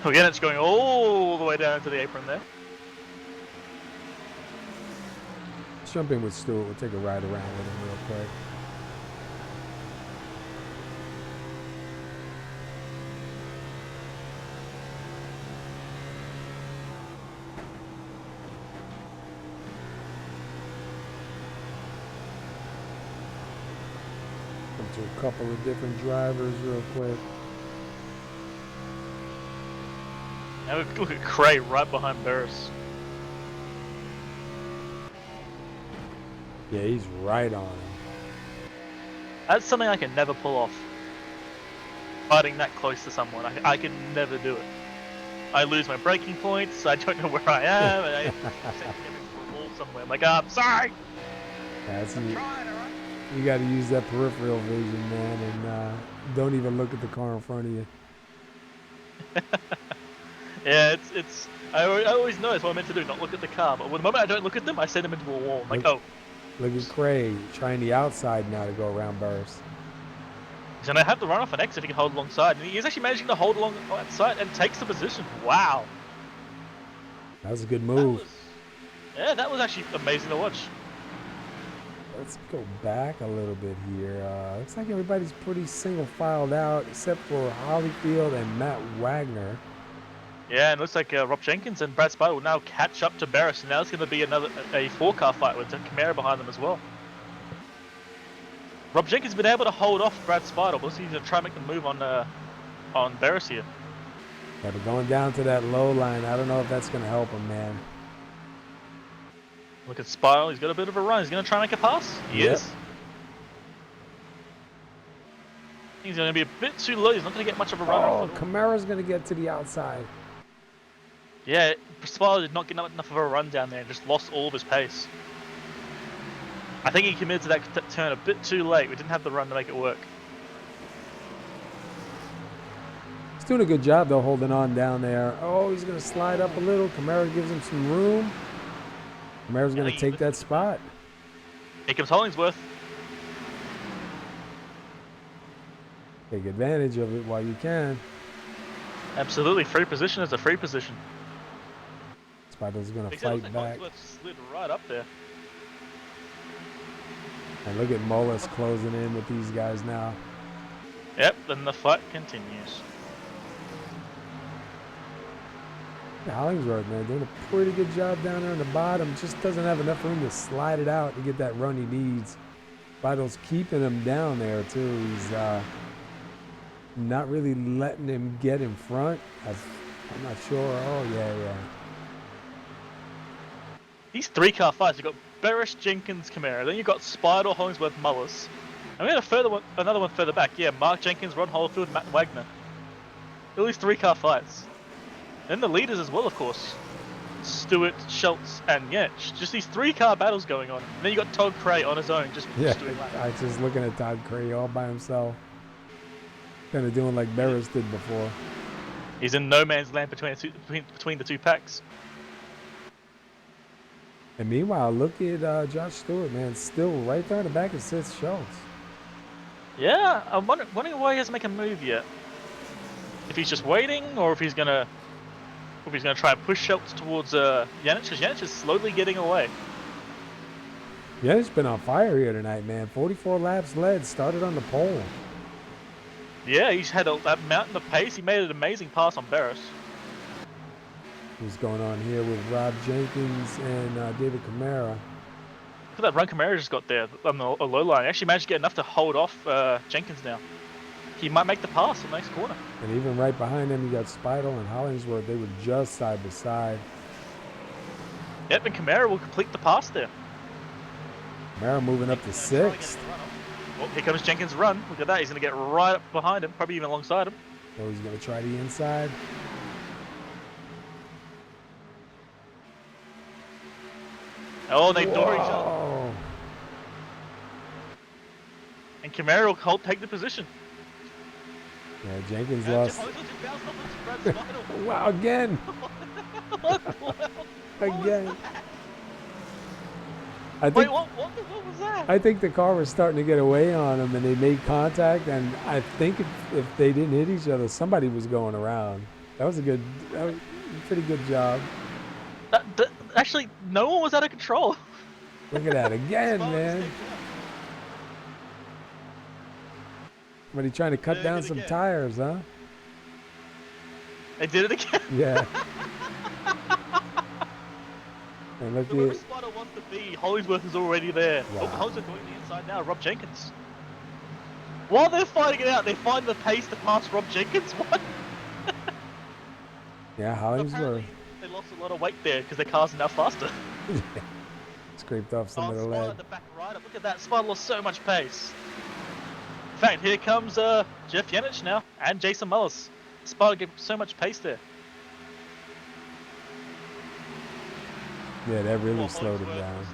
D: Oh, Yanich going all the way down to the apron there.
A: Let's jump in with Stewart. We'll take a ride around with him real quick. To a couple of different drivers real quick.
D: Now look at Cray right behind Berus.
A: Yeah, he's right on him.
D: That's something I can never pull off. Fighting that close to someone, I can never do it. I lose my braking points, I don't know where I am, and I send him into a wall somewhere. I'm like, I'm sorry!
A: Yeah,
D: I'm trying, alright?
A: you got to use that peripheral vision, man, and don't even look at the car in front of you.
D: Yeah, I always know it's what I'm meant to do, not look at the car, but the moment I don't look at them, I send them into a wall. I'm like, oh.
A: Look at Craig trying the outside now to go around Burris.
D: He's going to have to run off an X if he can hold alongside, and he's actually managing to hold along that side and takes the position. Wow.
A: That was a good move.
D: That was actually amazing to watch.
A: Let's go back a little bit here. Looks like everybody's pretty single filed out except for Hollyfield and Matt Wagner.
D: Yeah, and it looks like Rob Jenkins and Brad Spider will now catch up to Berus, and now it's going to be a 4-car fight with Camara behind them as well. Rob Jenkins has been able to hold off Brad Spider, but he's going to try and make the move on Berus here.
A: Yeah, but going down to that low line, I don't know if that's going to help him, man.
D: Look at Spiral, he's got a bit of a run. He's going to try and make a pass. He is. He's going to be a bit too low. He's not going to get much of a run.
A: Oh, Camara's going to get to the outside.
D: Yeah, Spiral did not get enough of a run down there and just lost all of his pace. I think he committed to that turn a bit too late. We didn't have the run to make it work.
A: He's doing a good job, though, holding on down there. Oh, he's going to slide up a little. Camara gives him some room. Camara's going to take that spot.
D: Here comes Hollingsworth.
A: Take advantage of it while you can.
D: Absolutely, free position is a free position.
A: Spider's going to fight back.
D: Hollingsworth slid right up there.
A: And look at Mullis closing in with these guys now.
D: Yep, then the fight continues.
A: Hollingsworth, man, doing a pretty good job down there on the bottom. Just doesn't have enough room to slide it out to get that run he needs. Spider's keeping him down there, too. He's not really letting him get in front. I'm not sure. Oh, yeah.
D: These 3-car fights, you've got Berus, Jenkins, Camara. Then you've got Spider, Hollingsworth, Mullis. And we had another one further back. Yeah, Mark Jenkins, Ron Holyfield, Matt Wagner. All these 3-car fights. Then the leaders as well, of course. Stewart, Schultz, and Yench. Just these 3-car battles going on. And then you got Todd Cray on his own, just doing that.
A: I was just looking at Todd Cray all by himself. Kind of doing like Berus did before.
D: He's in no man's land between the two packs.
A: And meanwhile, look at Josh Stewart, man. Still right there in the back of Seth Schultz.
D: Yeah, I'm wondering why he hasn't made a move yet. If he's just waiting, or if he's gonna try and push Schultz towards Yanich, because Yanich is slowly getting away.
A: Yanich's been on fire here tonight, man. 44 laps led, started on the pole.
D: Yeah, he's had that mountain of pace. He made an amazing pass on Berus.
A: What's going on here with Rob Jenkins and David Camara?
D: Look at that run Camara just got there on the low line. He actually managed to get enough to hold off Jenkins now. he might make the pass in the next corner.
A: And even right behind him, you got Speidel and Hollingsworth. They were just side by side.
D: Yep, and Camara will complete the pass there.
A: Camara moving up to 6th.
D: Oh, here comes Jenkins' run. Look at that. He's going to get right up behind him, probably even alongside him.
A: So he's going to try the inside.
D: Oh, they door each other. And Camara will take the position.
A: Yeah, Jenkins lost. Wow, again. Again. I think,
D: Wait, what was that?
A: I think the car was starting to get away on him, and they made contact. And I think if they didn't hit each other, somebody was going around. That was a pretty good job.
D: Actually, no one was out of control.
A: Look at that again, man. Somebody trying to cut down some tires, huh?
D: They did it again.
A: Yeah. And look
D: Whoever
A: at
D: Spider wants to be, Hollingsworth is already there.
A: Wow.
D: Oh, Hollingsworth going the inside now, Rob Jenkins. While they're fighting it out, they find the pace to pass Rob Jenkins. What?
A: yeah, Hollingsworth.
D: Apparently, they lost a lot of weight there because their cars are now faster.
A: Scraped off some of the
D: Spider
A: lead.
D: at the back right. Look at that. Spider lost so much pace. In fact, here comes Jeff Janich now and Jason Mullis. Spider gave so much pace there.
A: Yeah, that really slowed him down.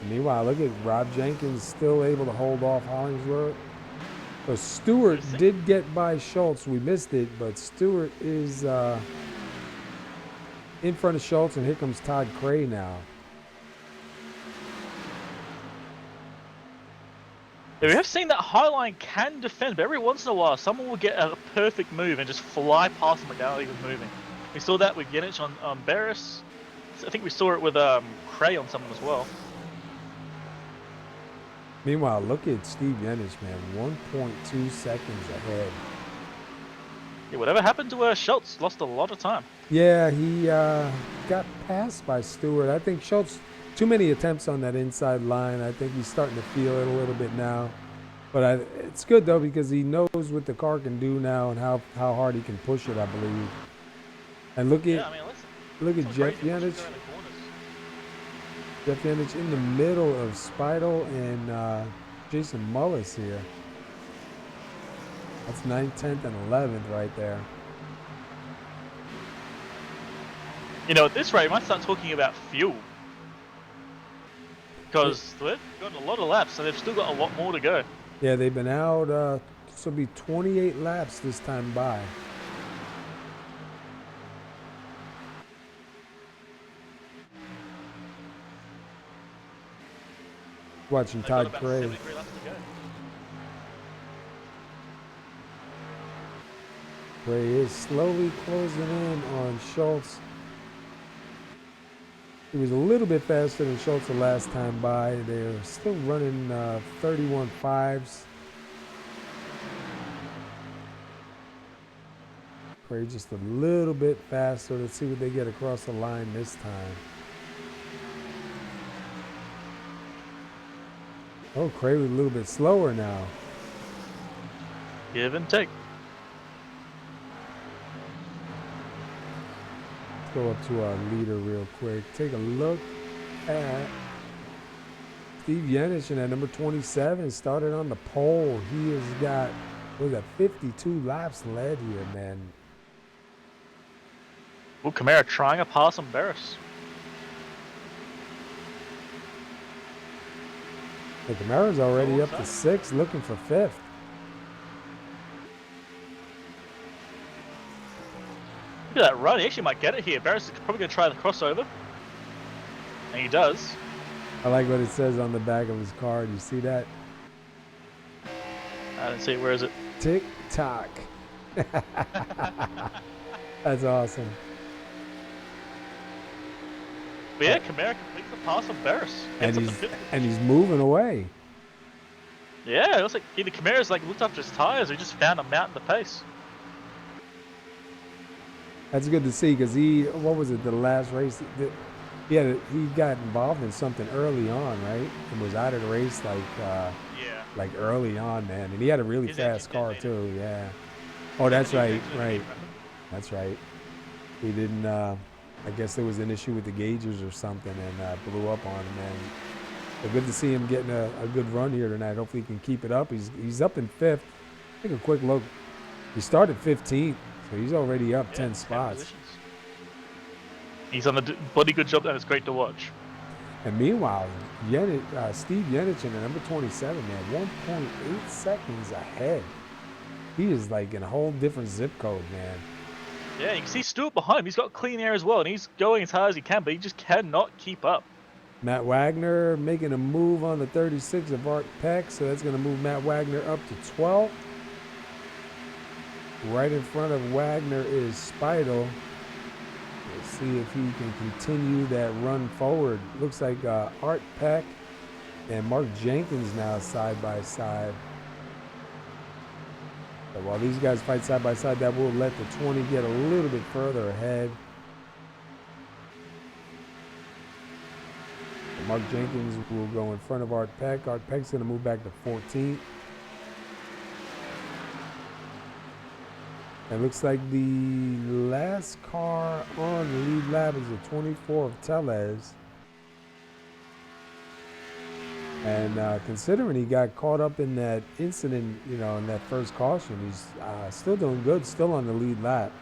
A: Meanwhile, look at Rob Jenkins still able to hold off Hollingsworth. So Stewart did get by Schultz. We missed it, but Stewart is in front of Schultz, and here comes Todd Cray now.
D: Yeah, we have seen that Highline can defend, but every once in a while, someone will get a perfect move and just fly past them without even moving. We saw that with Yenich on Berus. I think we saw it with Cray on someone as well.
A: Meanwhile, look at Steve Yenich, man. 1.2 seconds ahead.
D: Yeah, whatever happened to Schultz, lost a lot of time.
A: Yeah, he got passed by Stewart. I think Schultz, too many attempts on that inside line. I think he's starting to feel it a little bit now. But it's good, though, because he knows what the car can do now and how hard he can push it, I believe. And look at Jeff Janich. Jeff Janich in the middle of Speidel and Jason Mullis here. That's 9th, 10th, and 11th right there.
D: You know, at this rate, we might start talking about fuel. Because they've gotten a lot of laps, so they've still got a lot more to go.
A: Yeah, they've been out, this will be 28 laps this time by. Watching Todd Cray. Cray is slowly closing in on Schultz. He was a little bit faster than Schultz the last time by. They're still running 31.5s. Cray just a little bit faster. Let's see what they get across the line this time. Oh, Cray was a little bit slower now.
D: Give and take.
A: Let's go up to our leader real quick. Take a look at Steve Yenich at number 27. Started on the pole. He has got, what is that, 52 laps led here, man.
D: Ooh, Camara trying a pass on Berus.
A: The Camara's already up to 6th, looking for 5th.
D: Look at that run. He actually might get it here. Berus is probably going to try the crossover. And he does.
A: I like what it says on the back of his car. Do you see that?
D: I didn't see it. Where is it?
A: Tick tock. That's awesome.
D: But yeah, Camara completes the pass on Berus.
A: And he's moving away.
D: Yeah, it looks like either Camara's like looked after his tires or he just found a mountain to pace.
A: That's good to see because what was it, the last race? He got involved in something early on, right? And was out of the race like
D: Yeah.
A: like early on, man. And he had a really
D: His
A: fast
D: engine
A: car
D: detonated.
A: too. Yeah. Oh, that's
D: His
A: right.
D: engine
A: Right.
D: detonated.
A: That's right. He didn't. I guess there was an issue with the gauges or something, and blew up on him. And but good to see him getting a good run here tonight. Hopefully, he can keep it up. He's up in 5th. Take a quick look. He started 15th, so he's already up 10 spots.
D: positions. He's on a bloody good job, and it's great to watch.
A: And meanwhile, Steve Yenich in the number 27, man, 1.8 seconds ahead. He is like in a whole different zip code, man.
D: Yeah, you can see Stewart behind him. He's got clean air as well, and he's going as hard as he can, but he just cannot keep up.
A: Matt Wagner making a move on the 36 of Art Peck, so that's going to move Matt Wagner up to 12th. Right in front of Wagner is Speidel. We'll see if he can continue that run forward. Looks like Art Peck and Mark Jenkins now side by side. So while these guys fight side by side, that will let the 20 get a little bit further ahead. So Mark Jenkins will go in front of Art Peck. Art Peck's going to move back to 14th. It looks like the last car on the lead lap is a 24 of Tellez. And considering he got caught up in that incident, you know, in that first caution, he's still doing good, still on the lead lap.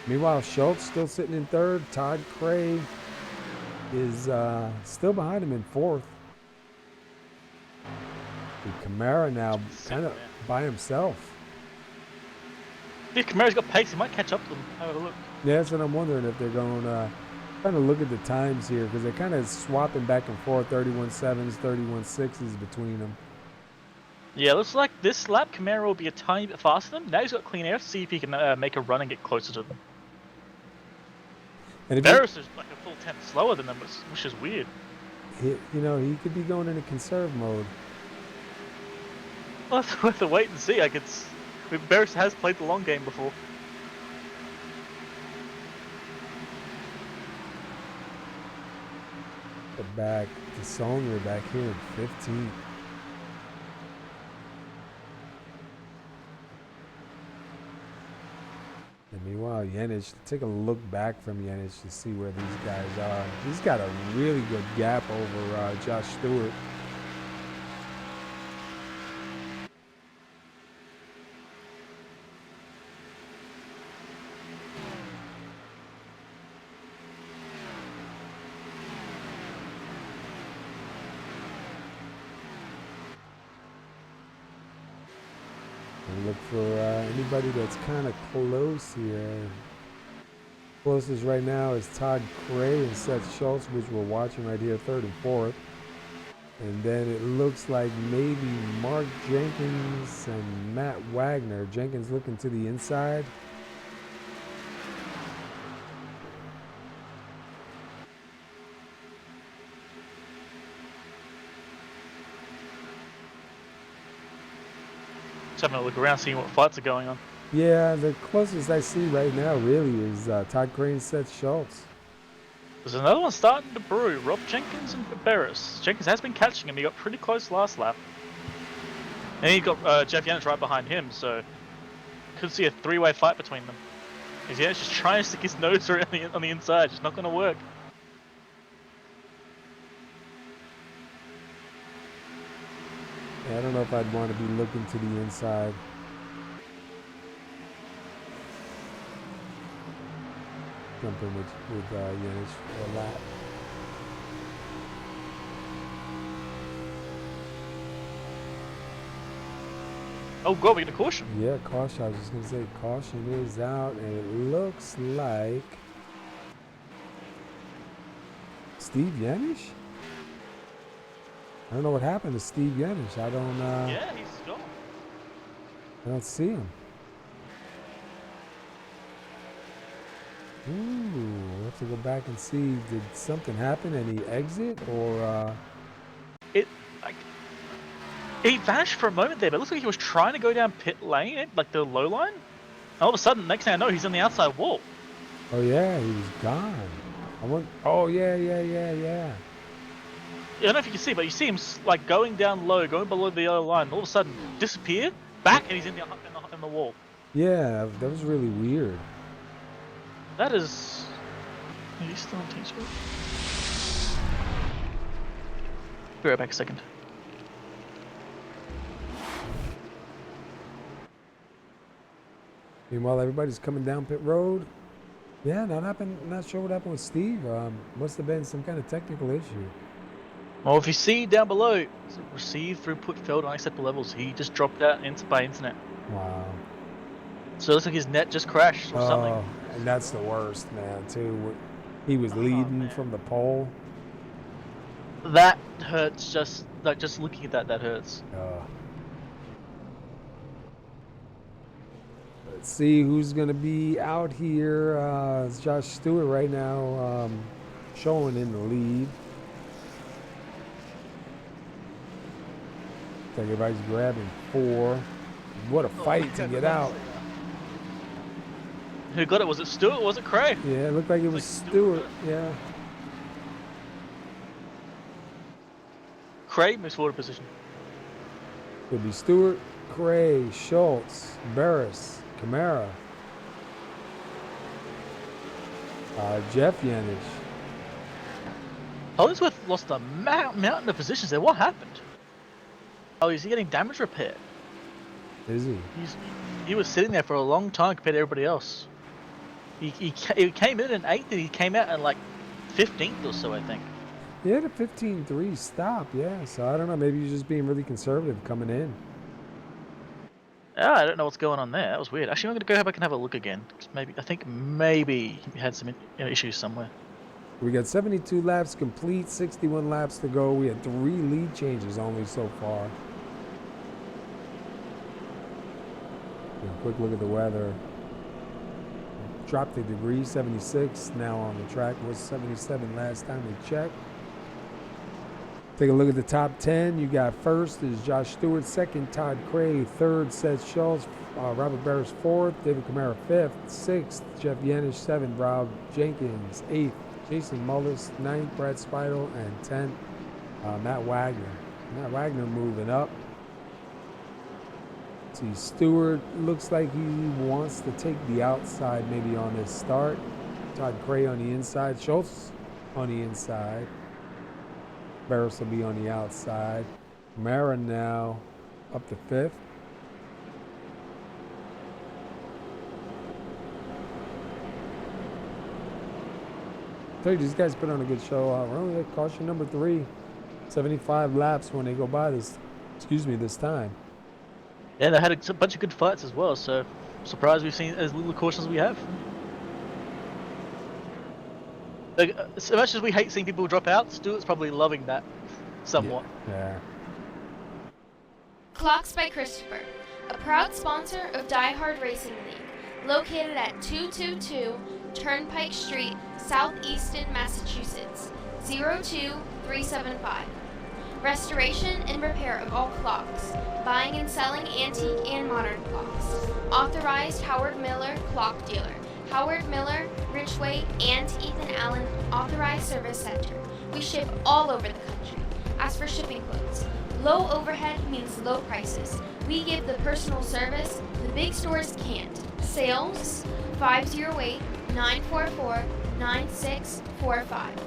A: Meanwhile, Schultz still sitting in 3rd. Todd Cray is still behind him in 4th. The Camara now kind of by himself.
D: If Camara's got pace, he might catch up to them. Have a look.
A: Yeah, that's what I'm wondering, if they're going trying to look at the times here, because they're kind of swapping back and forth, 31.7s, 31.6s between them.
D: Yeah, looks like this lap Camara will be a tiny bit faster than them. Now he's got clean air. See if he can make a run and get closer to them.
A: And
D: Berus is like a full 10th slower than them, which is weird.
A: you know, he could be going into conserve mode.
D: Well, we'll have to wait and see. Berus has played the long game before.
A: Back to Songer back here at 15. And meanwhile, Yenich, take a look back from Yenich to see where these guys are. He's got a really good gap over Josh Stewart. Look for anybody that's kind of close here. Closest right now is Todd Cray and Seth Schultz, which we're watching right here, 3rd and 4th. And then it looks like maybe Mark Jenkins and Matt Wagner. Jenkins looking to the inside.
D: Having a look around, seeing what fights are going on.
A: Yeah, the closest I see right now really is Todd Cray and Seth Schultz.
D: There's another one starting to brew. Rob Jenkins and Berus. Jenkins has been catching him. He got pretty close last lap. And he got Jeff Yenich right behind him, so could see a 3-way fight between them. Because Yenich just trying to stick his nose around on the inside. Just not going to work.
A: Yeah, I don't know if I'd want to be looking to the inside. Jumping with Yenich for a lap.
D: Oh god, we get a caution.
A: Yeah, caution. I was just going to say caution is out, and it looks like Steve Yenich? I don't know what happened to Steve Yenich. I don't
D: Yeah, he's gone.
A: I don't see him. Ooh, we'll have to go back and see. Did something happen and he exit, or
D: He vanished for a moment there, but it looks like he was trying to go down pit lane, like the low line. And all of a sudden, next thing I know, he's on the outside wall.
A: Oh yeah, he was gone. Oh yeah.
D: I don't know if you can see, but you see him like going down low, going below the yellow line, all of a sudden disappear, back, and he's in the wall.
A: Yeah, that was really weird.
D: That is... He's still on team speed. Be right back a second.
A: Meanwhile, everybody's coming down pit road. Yeah, not sure what happened with Steve. Must have been some kind of technical issue.
D: Well, if you see down below, receive throughput failed on unacceptable levels. He just dropped out by internet.
A: Wow.
D: So it looks like his net just crashed or something.
A: And that's the worst, man, too. He was leading from the pole.
D: That hurts. Just looking at that hurts.
A: Let's see who's going to be out here. It's Josh Stewart right now showing in the lead. Looks like everybody's grabbing 4. What a fight to get out.
D: Who got it? Was it Stewart or was it Cray?
A: Yeah, it looked like it was Stewart. Yeah.
D: Cray moves forward position.
A: Could be Stewart, Cray, Schultz, Berus, Camara, Jeff Yanish.
D: Hollingsworth lost a mountain of positions there. What happened? Oh, is he getting damage repair?
A: Is he?
D: He was sitting there for a long time compared to everybody else. He came in at 8th and he came out at like 15th or so, I think.
A: He had a 15-3 stop, yeah. So I don't know. Maybe he's just being really conservative coming in.
D: I don't know what's going on there. That was weird. Actually, I'm going to go back and have a look again. I think maybe he had some issues somewhere.
A: We got 72 laps complete, 61 laps to go. We had 3 lead changes only so far. A quick look at the weather. Dropped a degree, 76 now on the track. Was 77 last time we checked. Take a look at the top 10. You got first is Josh Stewart, second Todd Cray, third Seth Schultz, Robert Berus fourth, David Camara fifth, sixth Jeff Yanish, seventh Rob Jenkins, eighth Jason Mullis, ninth Brad Speidel, and 10th Matt Wagner. Matt Wagner moving up. See, Stewart looks like he wants to take the outside maybe on this start. Todd Cray on the inside, Schultz on the inside. Berus will be on the outside. Camara now up to 5th. Tell you, these guys put on a good show. We're only at caution number 3. 75 laps when they go by this time.
D: Yeah, they had a bunch of good fights as well, so I'm surprised we've seen as little caution as we have. Like, as much as we hate seeing people drop out, Stewart's probably loving that somewhat.
A: Yeah.
B: Clocks by Christopher, a proud sponsor of DieHard Racing League, located at 222 Turnpike Street, Southeaston, Massachusetts, 02375. Restoration and repair of all clocks, buying and selling antique and modern clocks. Authorized Howard Miller Clock Dealer. Howard Miller, Richway, and Ethan Allen Authorized Service Center. We ship all over the country. As for shipping quotes, low overhead means low prices. We give the personal service the big stores can't. Sales 508-944-9645.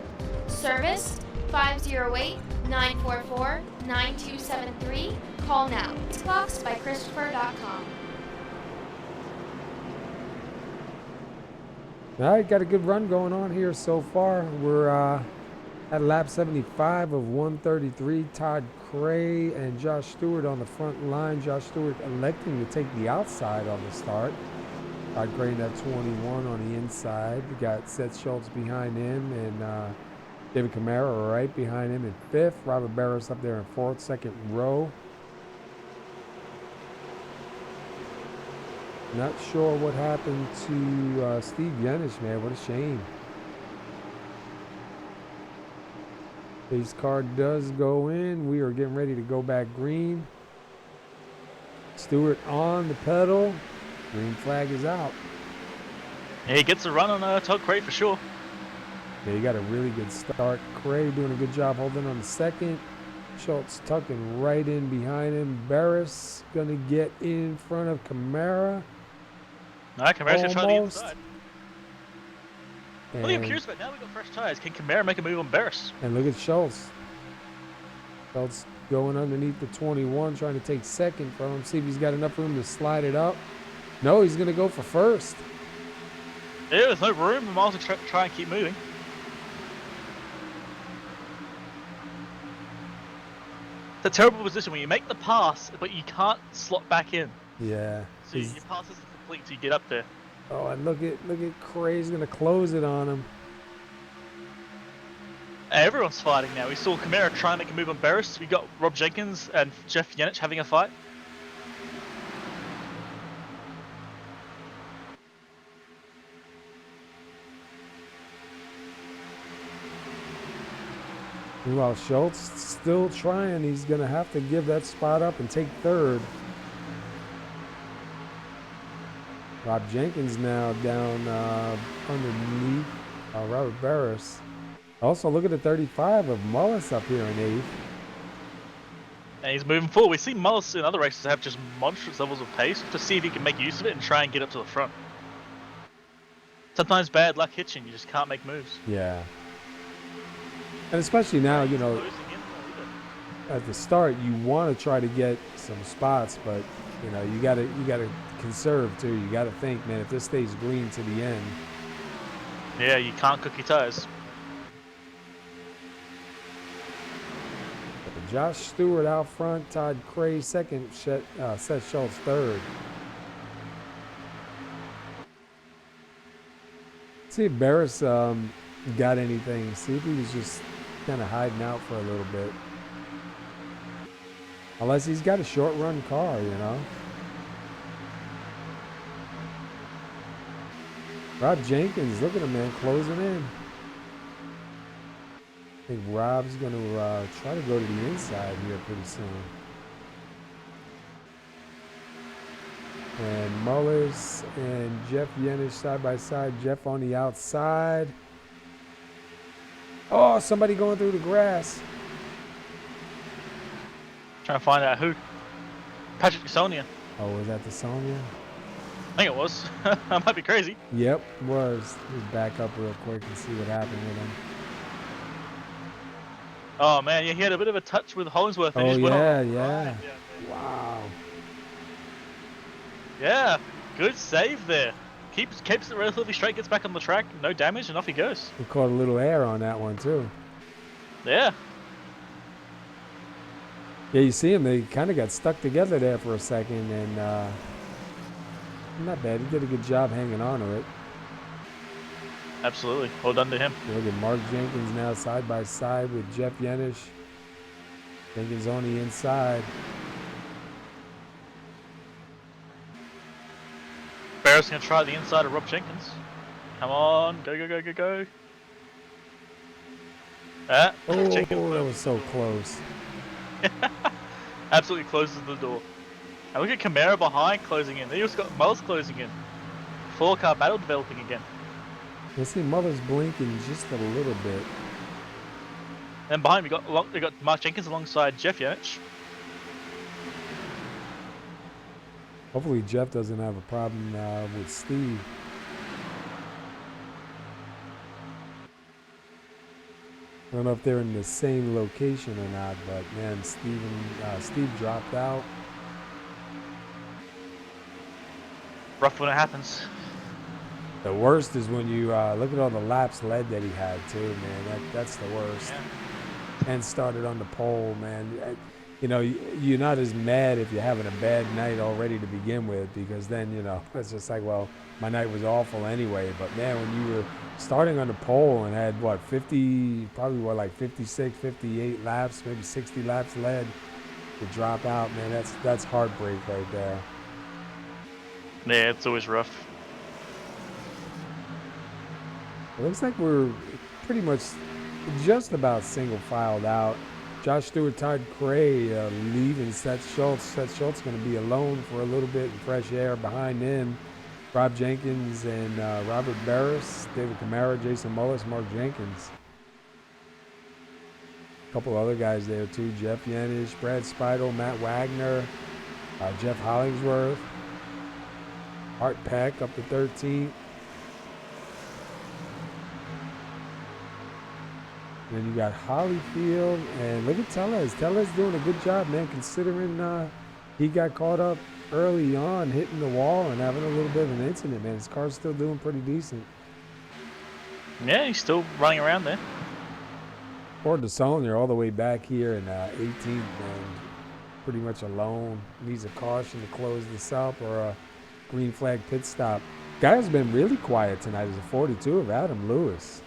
B: Service 508-944-9273. Call now. It's clocksbychristopher.com.
A: All right, got a good run going on here so far. We're at lap 75 of 133. Todd Cray and Josh Stewart on the front line. Josh Stewart electing to take the outside on the start. Todd Cray at 21 on the inside. We got Seth Schultz behind him and David Camara right behind him in 5th. Robert Berus up there in 4th, second row. Not sure what happened to Steve Yanish, man. What a shame. Pace car does go in. We are getting ready to go back green. Stewart on the pedal. Green flag is out.
D: Yeah, he gets a run on Todd Cray for sure.
A: Yeah, he got a really good start. Cray doing a good job holding on the second. Schultz tucking right in behind him. Berus going to get in front of Camara.
D: No, Camara's going to try the
A: Almost.
D: inside. What are you
A: And,
D: curious about? Now we've got fresh tyres. Can Camara make a move on Berus?
A: and look at Schultz. Schultz going underneath the 21, trying to take second from him. See if he's got enough room to slide it up. No, he's going to go for first.
D: Yeah, there's no room. We might as well try and keep moving. It's a terrible position when you make the pass, but you can't slot back in.
A: Yeah.
D: So your pass isn't complete until you get up there.
A: Oh, and look at Cray's going to close it on him.
D: Everyone's fighting now. We saw Camara try and make a move on Berus. We got Rob Jenkins and Jeff Yanich having a fight.
A: Meanwhile, Schultz still trying. He's going to have to give that spot up and take third. Rob Jenkins now down underneath Robert Berus. Also, look at the 35 of Mullis up here in 8th.
D: And he's moving forward. We see Mullis in other races have just monstrous levels of pace to see if he can make use of it and try and get up to the front. Sometimes bad luck hits you and you just can't make moves.
A: Yeah. And especially now, you know, at the start, you want to try to get some spots, but you know, you gotta conserve too. You gotta think, man, if this stays green to the end.
D: Yeah, you can't cook your tires.
A: Josh Stewart out front, Todd Cray second, Seth Schultz third. See if Berus got anything. See if he was just kind of hiding out for a little bit. Unless he's got a short run car, you know. Rob Jenkins, look at him, man, closing in. I think Rob's going to try to go to the inside here pretty soon. And Mullers and Jeff Yennish side by side. Jeff on the outside. Oh, somebody going through the grass.
D: Trying to find out who. Patrick Sonia.
A: Oh, was that the Sonia?
D: I think it was. I might be crazy.
A: Yep, was. Let's back up real quick and see what happened with him.
D: Oh man, yeah, he had a bit of a touch with Hollingsworth. And
A: Oh,
D: just went
A: yeah,
D: on.
A: yeah.
D: Right.
A: Wow.
D: Yeah, good save there. Keeps it relatively straight, gets back on the track, no damage, and off he goes.
A: We caught a little air on that one, too.
D: Yeah.
A: Yeah, you see him, they kind of got stuck together there for a second, and not bad. He did a good job hanging on to it.
D: Absolutely. Well done to him.
A: Look at Mark Jenkins now side by side with Jeff Yennish. Jenkins on the inside.
D: Barrett's going to try the inside of Rob Jenkins. Come on. Go, go, go, go, go. Ah,
A: Oh,
D: Jenkins.
A: that was so close.
D: Absolutely closes the door. And look at Camara behind closing in. They also got Mullis closing in. 4-car battle developing again.
A: You see Mother's blinking just a little bit.
D: And behind we got Mark Jenkins alongside Jeff Yanich.
A: Hopefully Jeff doesn't have a problem with Steve. I don't know if they're in the same location or not, but man, Steve dropped out.
D: Rough when it happens.
A: The worst is when you look at all the laps led that he had too, man. That's the worst.
D: Yeah.
A: And started on the pole, man. You know, you're not as mad if you're having a bad night already to begin with, because then, you know, it's just like, well, my night was awful anyway. But man, when you were starting on the pole and had what, 56, 58 laps, maybe 60 laps led to drop out, man, that's heartbreak right there.
D: Yeah, it's always rough.
A: It looks like we're pretty much just about single filed out. Josh Stewart, Todd Cray leaving Seth Schultz. Seth Schultz going to be alone for a little bit in fresh air behind him. Rob Jenkins and Robert Berus, David Camara, Jason Mullis, Mark Jenkins. A couple other guys there too. Jeff Yanish, Brad Speidel, Matt Wagner, Jeff Hollingsworth, Art Peck up to 13th. And then you got Hollyfield, and look at Tellez. Tellez doing a good job, man, considering he got caught up early on, hitting the wall and having a little bit of an incident, man. His car's still doing pretty decent.
D: Yeah, he's still running around there.
A: Poor DeSaulnier all the way back here in 18th, man. Pretty much alone. Needs a caution to close this up or a green flag pit stop. Guy's been really quiet tonight is a 42 of Adam Lewis.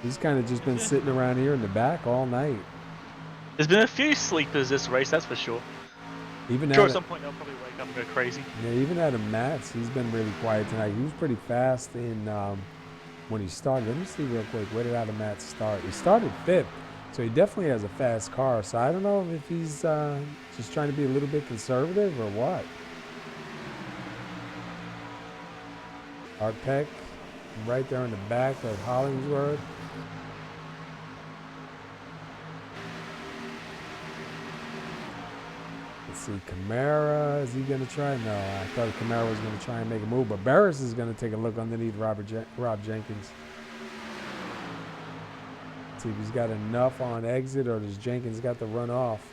A: He's kind of just been sitting around here in the back all night.
D: There's been a few sleepers this race, that's for sure.
A: Even
D: Sure, at some point they'll probably wake up and go crazy.
A: Yeah, even Adam Matz, he's been really quiet tonight. He was pretty fast in when he started. Let me see real quick. Where did Adam Matz start? He started 5th, so he definitely has a fast car. So I don't know if he's just trying to be a little bit conservative or what. Art Peck, right there in the back of Hollingsworth. Let's see, Camara, is he going to try? No, I thought Camara was going to try and make a move, but Berus is going to take a look underneath Rob Jenkins. See if he's got enough on exit or does Jenkins got to run off.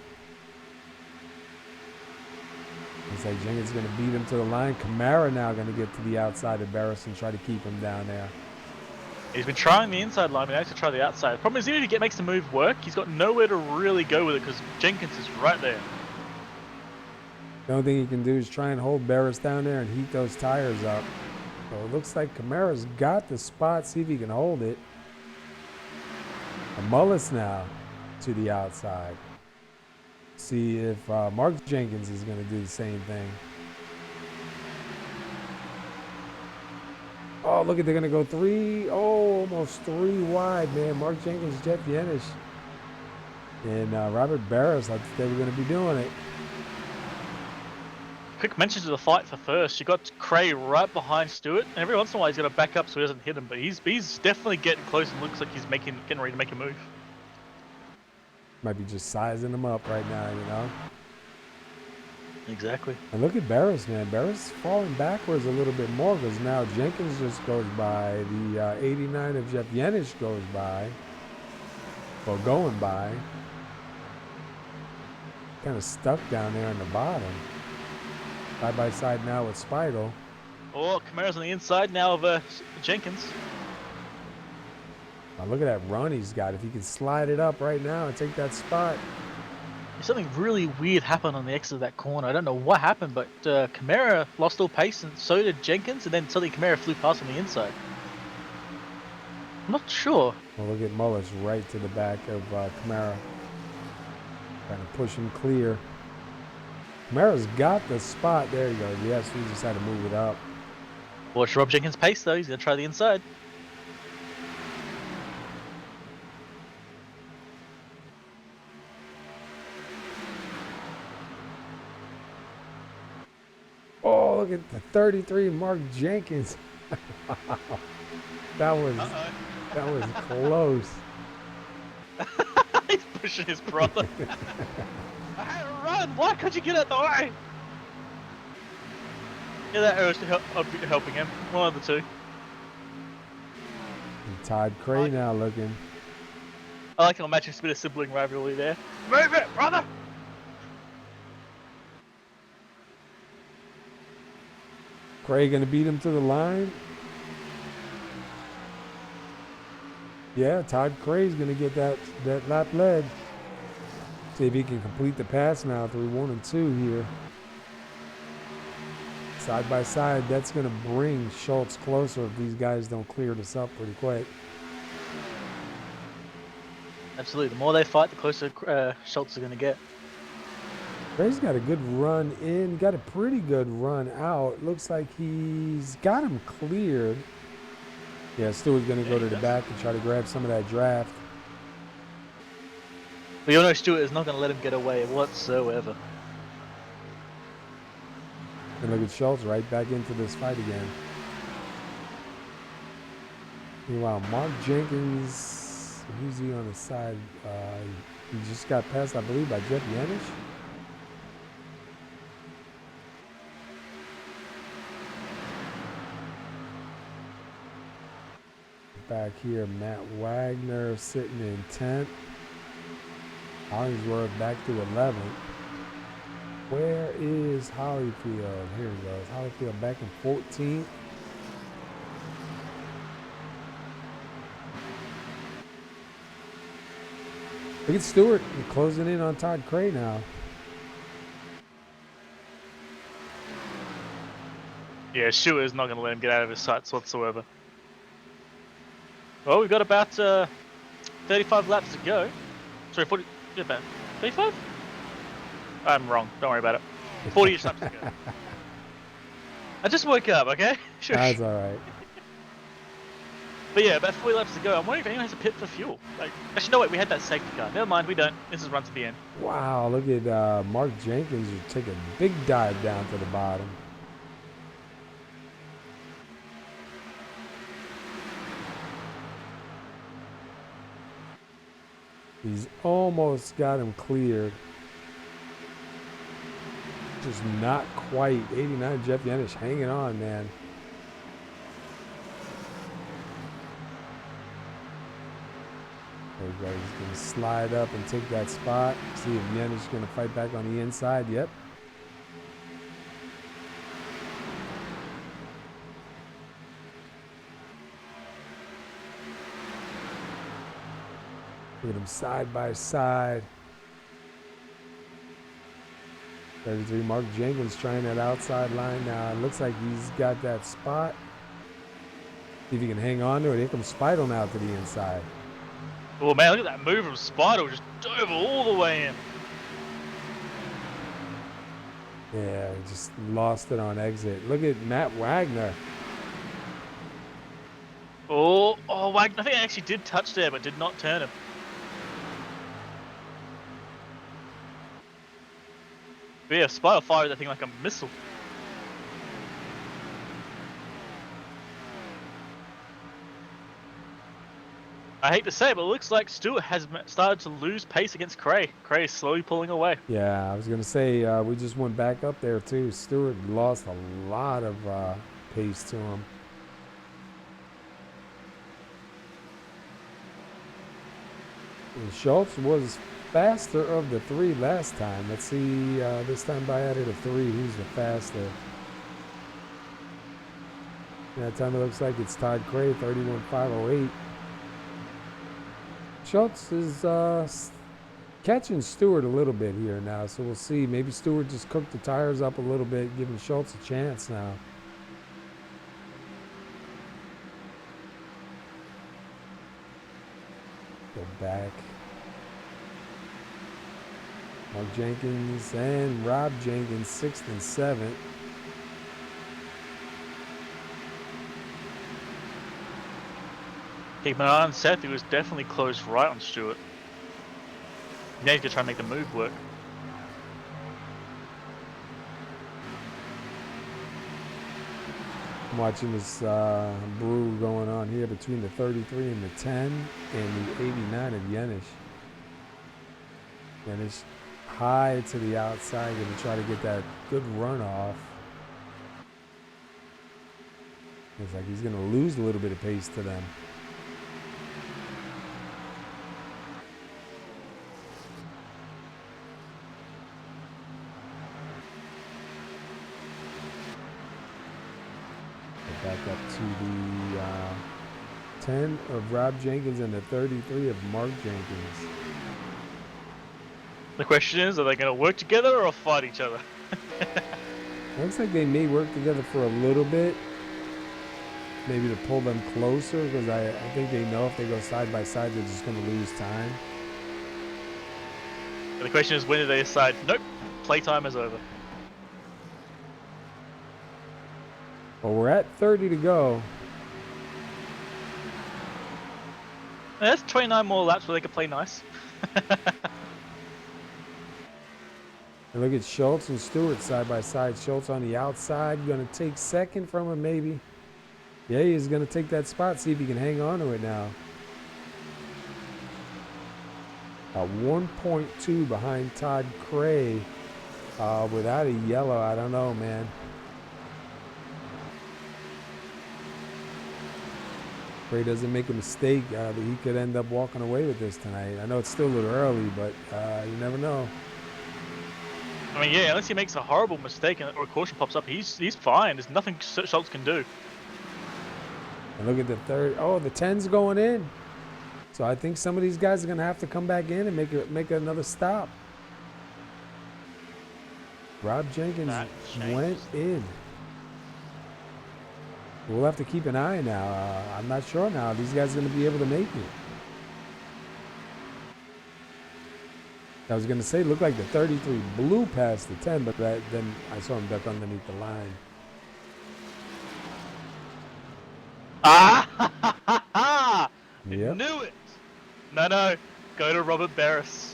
A: Looks like Jenkins is going to beat him to the line. Camara now going to get to the outside of Berus and try to keep him down there.
D: He's been trying the inside line, but now he's to try the outside. The problem is, even if he makes the move work, he's got nowhere to really go with it because Jenkins is right there.
A: The only thing he can do is try and hold Berus down there and heat those tires up. So it looks like Camara's got the spot. See if he can hold it. Mullis now to the outside. See if Mark Jenkins is going to do the same thing. Oh, look at, they're going to go 3. Oh, almost 3 wide, man. Mark Jenkins, Jeff Yanish, and Robert Berus. I think they were going to be doing it.
D: Quick mention to the fight for first. You got Cray right behind Stewart, and every once in a while he's going to back up so he doesn't hit him, but he's definitely getting close and looks like he's getting ready to make a move.
A: Might be just sizing him up right now, you know?
D: Exactly.
A: And look at Berus, man. Berus falling backwards a little bit more because now Jenkins just goes by. The 89 of Jeff Yanish goes by. Or going by. Kind of stuck down there in the bottom. Side by side now with Speidel.
D: Oh, Camara's on the inside now of Jenkins.
A: Now look at that run he's got. If he can slide it up right now and take that spot.
D: Something really weird happened on the exit of that corner. I don't know what happened, but Camara lost all pace and so did Jenkins, and then suddenly Camara flew past on the inside. I'm not sure.
A: Well, look at Mullis right to the back of Camara. Trying to push him clear. Camara's got the spot. There he goes. Yes, he just had to move it up.
D: Watch Rob Jenkins' pace, though. He's going to try the inside.
A: Oh, look at the 33, Mark Jenkins. That was close.
D: He's pushing his brother. Hey, run! Why can't you get out the way? Yeah, that arrow's helping him. One of the two.
A: And Todd Cray now looking.
D: I like how imagine a bit of sibling rivalry there. Move it, brother!
A: Cray gonna beat him to the line. Yeah, Todd Cray's gonna get that lap lead. See if he can complete the pass now through 1 and 2 here. Side by side, that's gonna bring Schultz closer if these guys don't clear this up pretty quick.
D: Absolutely. The more they fight, the closer Schultz are going to get.
A: Cray's got a good run in, got a pretty good run out. Looks like he's got him cleared. Yeah, Stewart's going to go to the back and try to grab some of that draft.
D: But you know Stewart is not going to let him get away whatsoever.
A: And look at Schultz right back into this fight again. Meanwhile, Mark Jenkins, who's he on the side? He just got passed, I believe, by Jeff Yanish. Back here, Matt Wagner sitting in 10th. Hollingsworth back to 11th. Where is Hollyfield? Here he goes. Hollyfield back in 14th. Look at Stewart closing in on Todd Cray now.
D: Yeah, Stewart is not going to let him get out of his sights whatsoever. Well, we've got about 35 laps to go. Sorry, 40. Yeah, about 35? I'm wrong. Don't worry about it. 40-ish laps to go. I just woke up, okay? Sure.
A: That's all right.
D: But yeah, about 40 laps to go. I'm wondering if anyone has a pit for fuel. Like, actually, no, wait, we had that safety car. Never mind, we don't. This is run to the end.
A: Wow, look at Mark Jenkins take a big dive down to the bottom. He's almost got him cleared. Just not quite. 89 Jeff Yanish hanging on, man. There we go. He's going to slide up and take that spot. See if Yanish is going to fight back on the inside. Yep. Look at them side by side. 33 Mark Jenkins trying that outside line now. It looks like he's got that spot. See if he can hang on to it. Here comes Speidel now to the inside.
D: Oh man, look at that move from Speidel. Just dove all the way in.
A: Yeah, just lost it on exit. Look at Matt Wagner.
D: Oh, Wagner. I think I actually did touch there, but did not turn him. But yeah, Speidel fired that thing like a missile. I hate to say it, but it looks like Stewart has started to lose pace against Cray. Cray is slowly pulling away.
A: Yeah, I was going to say, we just went back up there too. Stewart lost a lot of pace to him. And Schultz was faster of the three last time. Let's see, this time by added a 3. Who's the faster? That time it looks like it's Todd Cray, 31.508. Schultz is catching Stewart a little bit here now, so we'll see. Maybe Stewart just cooked the tires up a little bit, giving Schultz a chance now. Go back. Mark Jenkins and Rob Jenkins, 6th and 7th.
D: Keep an eye on Seth, he was definitely close right on Stewart. Now he's going to try and make the move work.
A: I'm watching this brew going on here between the 33 and the 10 and the 89 of Yenish. Yenish high to the outside, going to try to get that good run off. Looks like he's going to lose a little bit of pace to them. Back up to the 10 of Rob Jenkins and the 33 of Mark Jenkins.
D: The question is, are they going to work together or fight each other?
A: Looks like they may work together for a little bit. Maybe to pull them closer, because I think they know if they go side by side, they're just going to lose time.
D: And the question is, when do they decide, nope, playtime is over?
A: Well, we're at 30 to go.
D: There's 29 more laps where they could play nice.
A: And look at Schultz and Stewart side by side. Schultz on the outside, going to take second from him maybe. Yeah, he's going to take that spot, see if he can hang on to it now. 1.2 behind Todd Cray. Without a yellow, I don't know, man. Cray doesn't make a mistake. He could end up walking away with this tonight. I know it's still a little early, but you never know.
D: I mean, yeah, unless he makes a horrible mistake or a caution pops up, he's fine. There's nothing Schultz can do.
A: And look at the third. Oh, the 10's going in. So I think some of these guys are going to have to come back in and make another stop. Rob Jenkins went in. We'll have to keep an eye now. I'm not sure now. These guys are going to be able to make it. I was going to say, looked like the 33 blew past the 10, but then I saw him duck underneath the line.
D: Ah!
A: Yep.
D: Knew it! No. Go to Robert Berus.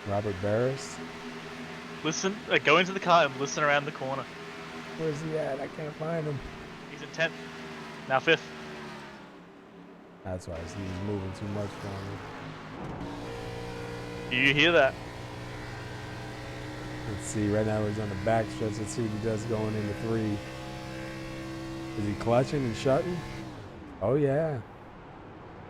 A: Robert Berus.
D: Listen, go into the car and listen around the corner.
A: Where's he at? I can't find him.
D: He's in 10th. Now 5th.
A: That's why I see he's moving too much for me.
D: Do you hear that?
A: Let's see. Right now he's on the back stretch. Let's see what he does going into 3. Is he clutching and shutting? Oh, yeah.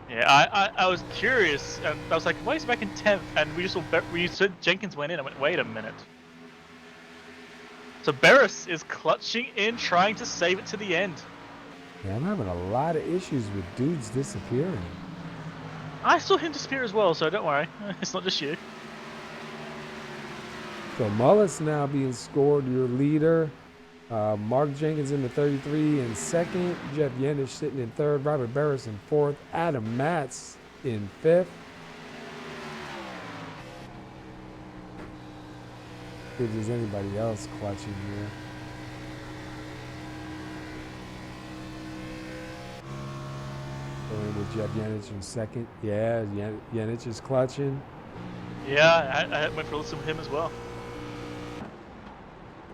D: Yeah, I was curious, and I was like, why is he back in 10th? And we said Jenkins went in. I went, wait a minute. So Berus is clutching in, trying to save it to the end.
A: Yeah, I'm having a lot of issues with dudes disappearing.
D: I saw him disappear as well, so don't worry. It's not just you.
A: So Mullis now being scored, your leader. Mark Jenkins in the 33 in second. Jeff Yenish sitting in third. Robert Berus in fourth. Adam Matz in fifth. See if there's anybody else clutching here. Going with Jeff Yenish in second. Yeah, Yenish is clutching.
D: Yeah, I went for a listen with him as well.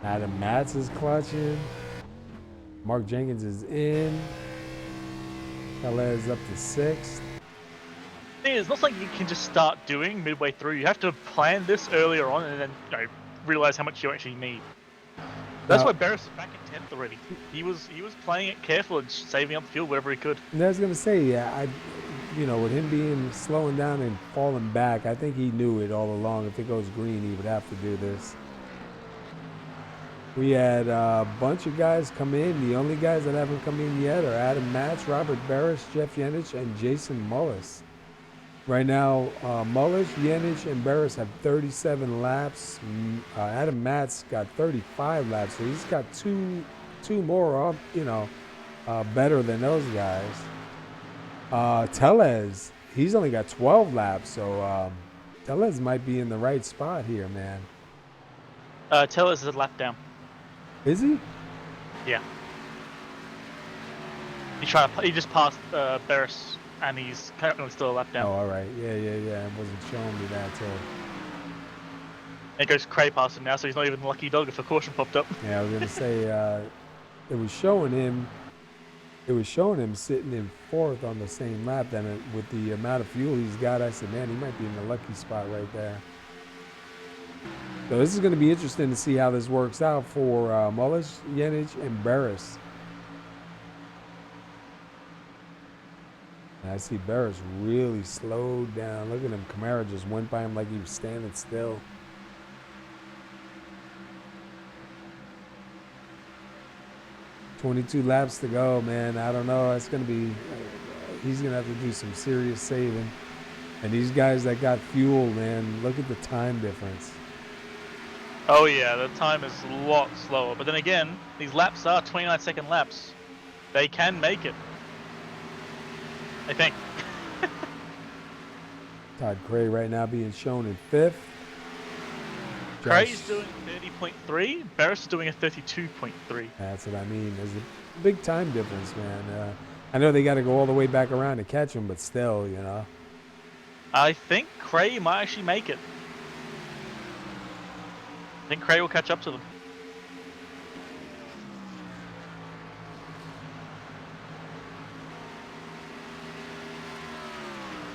A: Adam Matz is clutching. Mark Jenkins is in. Pelez up to 6th.
D: It's not something you can just start doing midway through. You have to plan this earlier on and then realize how much you actually need. That's why Berus is back in 10th already. He was playing it careful and saving up fuel wherever he could.
A: And I was gonna say, yeah, with him being slowing down and falling back, I think he knew it all along. If it goes green, he would have to do this. We had a bunch of guys come in. The only guys that haven't come in yet are Adam Matz, Robert Berus, Jeff Yenish, and Jason Mullis. Right now, Mullis, Yenish, and Berus have 37 laps. Adam Matz got 35 laps, so he's got two more up, better than those guys. Telez, he's only got 12 laps, so Telez might be in the right spot here, man.
D: Telez is a lap down.
A: Is he?
D: Yeah. He just passed Berus, and he's currently still a lap down.
A: Oh, all right. Yeah. It wasn't showing me that till.
D: It goes Cray past him now, so he's not even a lucky dog if a caution popped up.
A: Yeah, I was gonna say it was showing him. It was showing him sitting in 4th on the same lap. Then with the amount of fuel he's got, I said, man, he might be in the lucky spot right there. So this is going to be interesting to see how this works out for Mullis, Yenish, and Berus. And I see Berus really slowed down. Look at him. Camara just went by him like he was standing still. "22 laps to go, man. I don't know. It's going to be... he's going to have to do some serious saving. And these guys that got fuel, man, look at the time difference.
D: Oh yeah, the time is a lot slower. But then again, these laps are 29-second laps. They can make it. I think.
A: Todd Cray right now being shown in 5th.
D: Cray's doing 30.3. Berus is doing a 32.3.
A: That's what I mean. There's a big time difference, man. I know they got to go all the way back around to catch him, but still,
D: I think Cray might actually make it. I think Cray will catch up to them.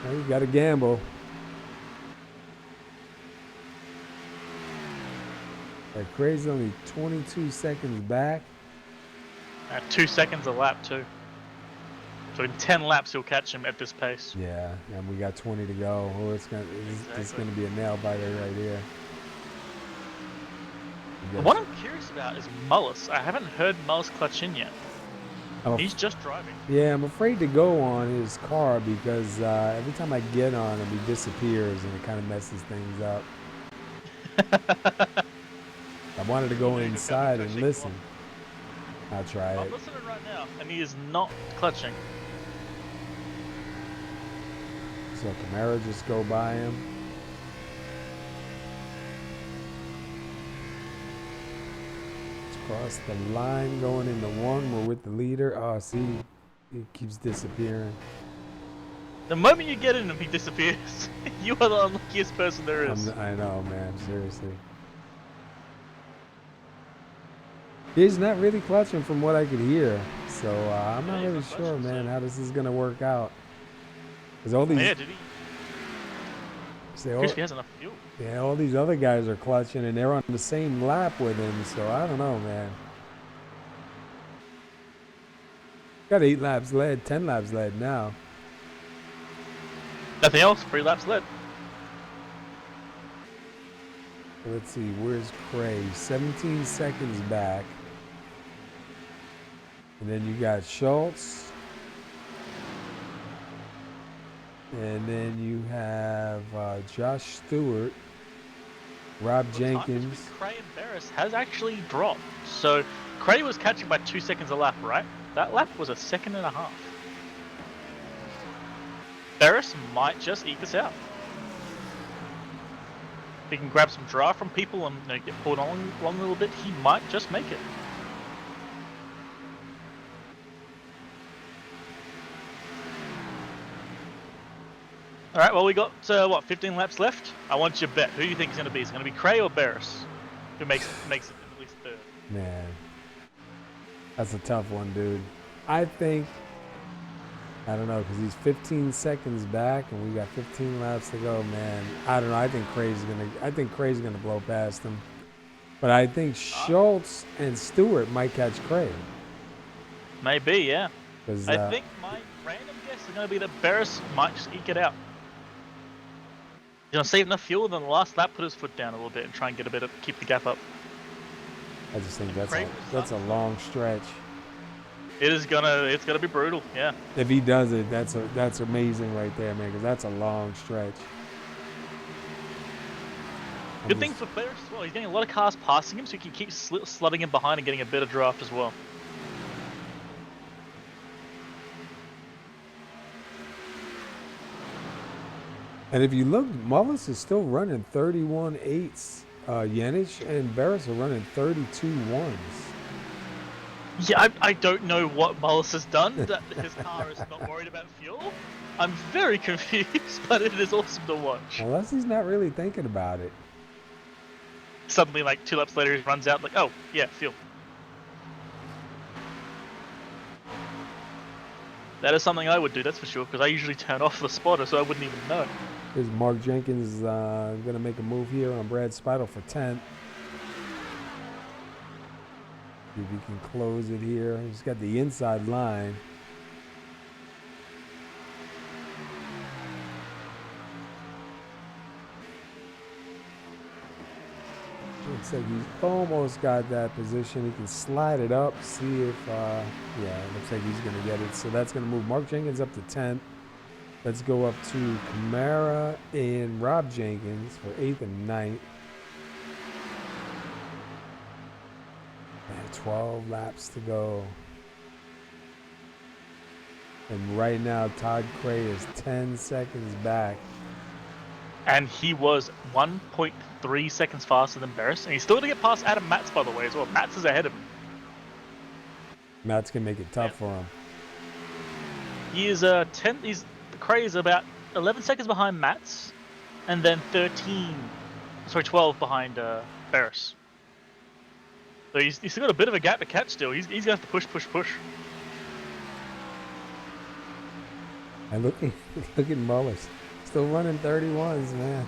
A: Now you got to gamble. That Cray's only 22 seconds back.
D: 2 seconds a lap too. So in 10 laps he'll catch him at this pace.
A: Yeah, and we got 20 to go. Oh, it's gonna be a nail biter right here.
D: What I'm curious about is Mullis. I haven't heard Mullis clutch in yet. He's just driving.
A: Yeah, I'm afraid to go on his car because every time I get on him, he disappears and it kind of messes things up. I wanted to go inside and listen. I'll try it.
D: I'm listening right now, and he is not clutching.
A: So Camaro just go by him. Across the line, going into one. We're with the leader. Oh, see, he keeps disappearing.
D: The moment you get in him, he disappears. You are the unluckiest person there is.
A: I know, man. Seriously. He's not really clutching from what I could hear. So I'm not really sure, man, how this is going to work out. Because all these...
D: Yeah, did he? If he has enough fuel.
A: Yeah, all these other guys are clutching, and they're on the same lap with him, so I don't know, man. Got 8 laps led, 10 laps led now.
D: Nothing else, 3 laps led.
A: Let's see, where's Cray? 17 seconds back. And then you got Schultz. And then you have Josh Stewart, Rob Jenkins.
D: Cray and Berus has actually dropped. So Cray was catching by 2 seconds a lap, right? That lap was 1.5 seconds. Berus might just eke us out. If he can grab some draft from people and get pulled along a little bit, he might just make it. All right, well, we got, 15 laps left? I want you to bet. Who do you think it's going to be? Is it going to be Cray or Berus? Who makes it at least third?
A: Man, that's a tough one, dude. I think, I don't know, because he's 15 seconds back and we got 15 laps to go, man. I don't know. I think Cray's gonna blow past him. But I think Schultz and Stewart might catch Cray.
D: Maybe, yeah. I think my random guess is going to be that Berus might just eke it out. He's going to save enough fuel, then the last lap put his foot down a little bit and try and get a bit of, keep the gap up.
A: I just think that's a long stretch.
D: It's gonna be brutal, yeah.
A: If he does it, that's amazing right there, man, because that's a long stretch.
D: Good thing for Berus as well. He's getting a lot of cars passing him, so he can keep slutting him behind and getting a bit of draft as well.
A: And if you look, Mullis is still running 31.8s. Yenich and Berus are running 32.1s.
D: Yeah, I don't know what Mullis has done that his car is not worried about fuel. I'm very confused, but it is awesome to watch.
A: Unless he's not really thinking about it.
D: Suddenly, like 2 laps later, he runs out like, oh, yeah, fuel. That is something I would do, that's for sure, because I usually turn off the spotter, so I wouldn't even know.
A: Here's Mark Jenkins going to make a move here on Brad Speidel for 10th. See if he can close it here. He's got the inside line. Looks like he's almost got that position. He can slide it up, see if, yeah, it looks like he's going to get it. So that's going to move Mark Jenkins up to 10th. Let's go up to Camara and Rob Jenkins for 8th and 9th. And 12 laps to go. And right now, Todd Cray is 10 seconds back.
D: And he was 1.3 seconds faster than Berus. And he's still going to get past Adam Matz, by the way, as well. Matz is ahead of him.
A: Matz can make it tough for him.
D: He is 10. Cray is about 11 seconds behind Matz, and then 12 behind Berus. So he's still got a bit of a gap to catch still. He's going to have to push.
A: And look at Mullis. Still running 31s, man.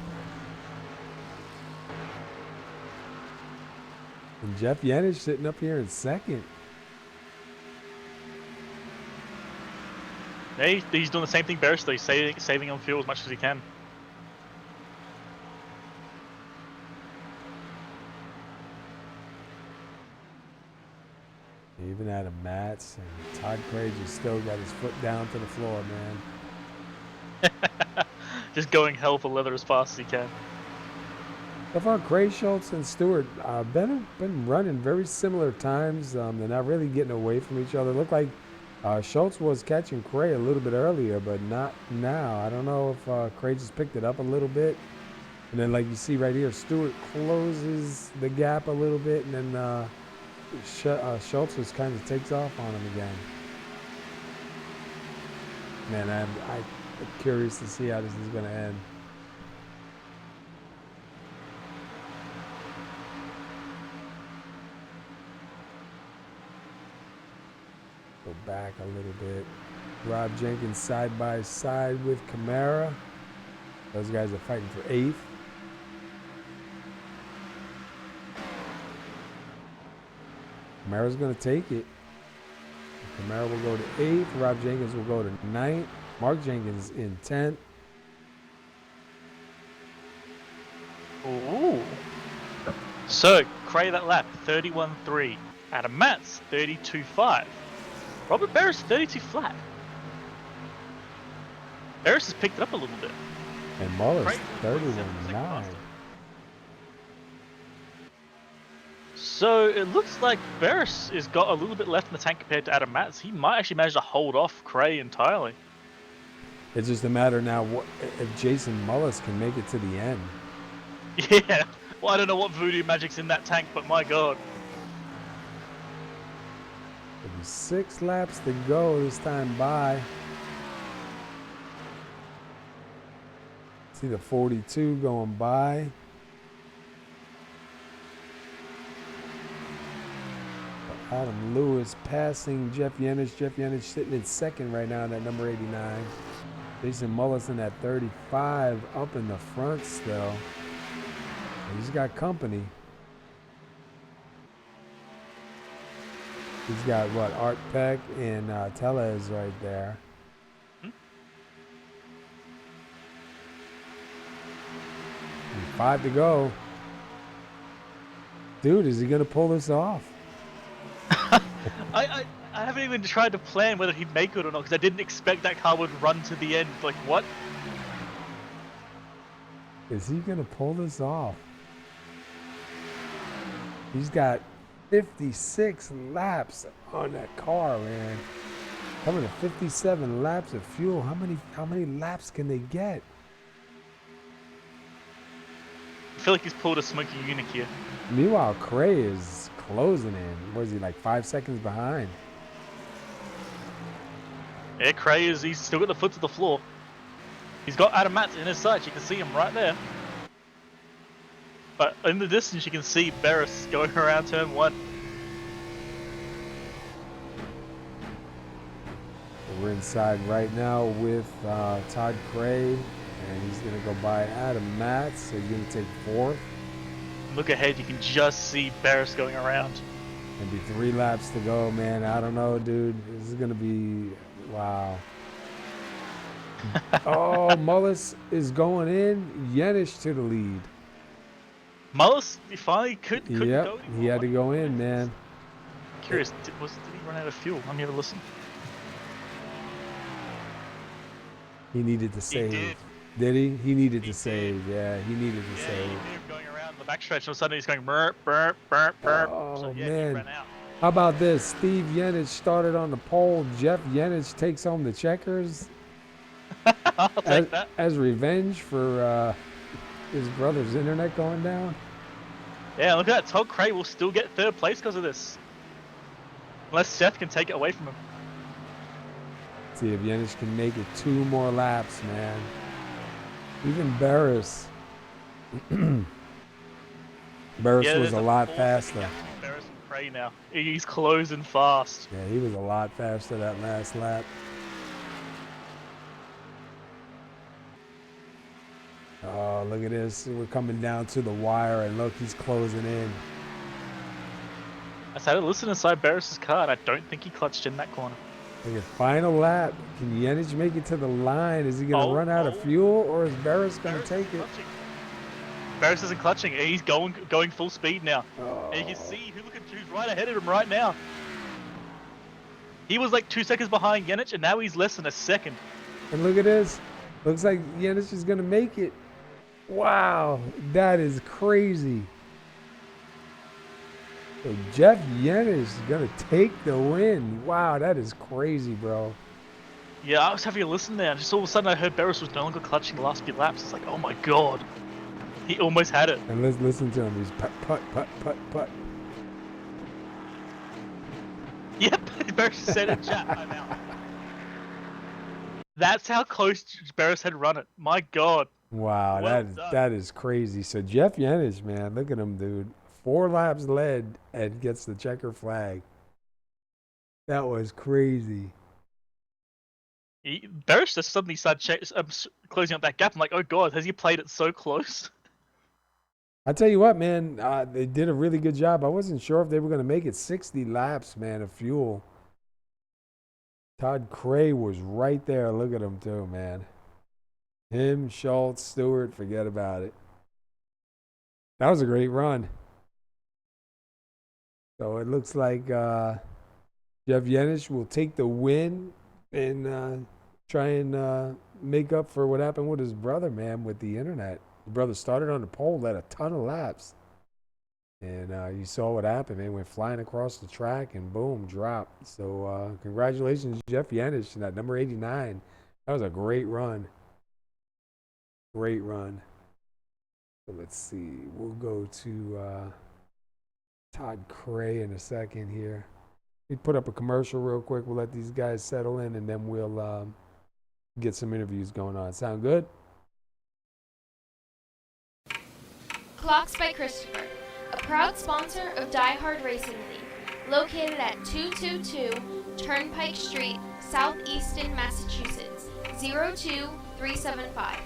A: And Jeff Yanish sitting up here in second.
D: Yeah, he's doing the same thing Berus though. He's saving on fuel as much as he can.
A: Even Adam Matz and Todd Craig just still got his foot down to the floor, man.
D: Just going hell for leather as fast as he can.
A: So far, Craig, Schultz, and Stewart been running very similar times. They're not really getting away from each other. Looked like Schultz was catching Craig a little bit earlier, but not now. I don't know if Craig just picked it up a little bit. And then, like you see right here, Stewart closes the gap a little bit, and then Schultz just kind of takes off on him again. Man, I'm curious to see how this is going to end. Go back a little bit. Rob Jenkins side by side with Camara. Those guys are fighting for 8th. Camara's going to take it. Camara will go to 8th. Rob Jenkins will go to 9th. Mark Jenkins in 10th.
D: Ooh. So, Cray that lap, 31.3. Adam Matz, 32.5. Robert Berus, 32 flat. Berus has picked it up a little bit.
A: And Mullis,
D: Craig,
A: 31.9.
D: So it looks like Berus has got a little bit left in the tank compared to Adam Matz. He might actually manage to hold off Cray entirely.
A: It's just a matter now if Jason Mullis can make it to the end.
D: Yeah. Well, I don't know what voodoo magic's in that tank, but my god.
A: There'll be 6 laps to go this time by. See the 42 going by. Adam Lewis passing Jeff Yanish. Jeff Yanish sitting in second right now in that number 89. Jason Mullison at 35 up in the front still. And he's got company. He's got what, Art Peck and Tellez right there. 5 to go. Dude, is he gonna pull this off?
D: I haven't even tried to plan whether he'd make it or not because I didn't expect that car would run to the end. Like, what?
A: Is he gonna pull this off? He's got 56 laps on that car, man. Coming to 57 laps of fuel. How many laps can they get?
D: I feel like he's pulled a Smoky Unique here.
A: Meanwhile, Cray is closing in. What is he, like 5 seconds behind?
D: Yeah, Cray he's still got the foot to the floor. He's got Adam Matz in his sights. You can see him right there. But in the distance, you can see Berus going around turn 1.
A: We're inside right now with Todd Cray, and he's going to go by Adam Matz, so he's going to take 4th.
D: Look ahead, you can just see Berus going around.
A: And be 3 laps to go, man. I don't know, dude. This is going to be, wow. Oh, Mullis is going in. Yenish to the lead.
D: Mullis, he finally couldn't go anymore.
A: He had to go in, man.
D: Curious, did he run out of fuel? I'm here to listen.
A: He needed to save.
D: He
A: Did he? He needed to save. Yeah, he needed to save.
D: He knew him going around the backstretch, and all of a sudden he's going burp, burp, burp, burp.
A: Oh,
D: so, yeah,
A: man.
D: he ran out.
A: How about this? Steve Yenich started on the pole. Jeff Yenich takes home the checkers.
D: I'll take that.
A: As revenge for his brother's internet going down.
D: Yeah, look at that. Todd Cray will still get 3rd place because of this. Unless Seth can take it away from him.
A: See if Yenich can make it 2 more laps, man. Even Berus. Berus was a lot faster.
D: Berus and Cray away now. He's closing fast.
A: Yeah, he was a lot faster that last lap. Oh, look at this. We're coming down to the wire, and look, he's closing in.
D: I started listening inside Berus's car, and I don't think he clutched in that corner.
A: Look at final lap. Can Yenich make it to the line? Is he going to run out of fuel, or is Berus going to take it?
D: Berus isn't clutching. He's going full speed now.
A: Oh.
D: And you can see who's right ahead of him right now. He was like 2 seconds behind Yenich, and now he's less than a second.
A: And look at this. Looks like Yenich is going to make it. Wow, that is crazy. So Jeff Yenich is going to take the win. Wow, that is crazy, bro.
D: Yeah, I was having a listen there, and just all of a sudden I heard Berus was no longer clutching the last few laps. It's like, oh my god. He almost had it.
A: And let's listen to him. He's putt.
D: Yep, Berus said it, chat. I'm out. That's how close Berus had run it. My god.
A: Wow,
D: Well
A: that is crazy. So Jeff Yenich, man, look at him, dude. 4 laps led and gets the checker flag. That was crazy.
D: Berus just suddenly started closing up that gap. I'm like, oh god, has he played it so close?
A: I tell you what, man, they did a really good job. I wasn't sure if they were going to make it 60 laps, man, of fuel. Todd Cray was right there. Look at him, too, man. Him, Schultz, Stewart, forget about it. That was a great run. So it looks like Jeff Yenich will take the win and try and make up for what happened with his brother, man, with the internet. His brother started on the pole, led a ton of laps. And you saw what happened, man. Went flying across the track and boom, dropped. So congratulations, Jeff Yenich, that number 89. That was a great run. Great run. So let's see. We'll go to Todd Cray in a second here. We put up a commercial real quick. We'll let these guys settle in, and then we'll get some interviews going on. Sound good?
B: Clocks by Christopher, a proud sponsor of DieHard Racing League, located at 222 Turnpike Street, Southeaston, Massachusetts, 02375.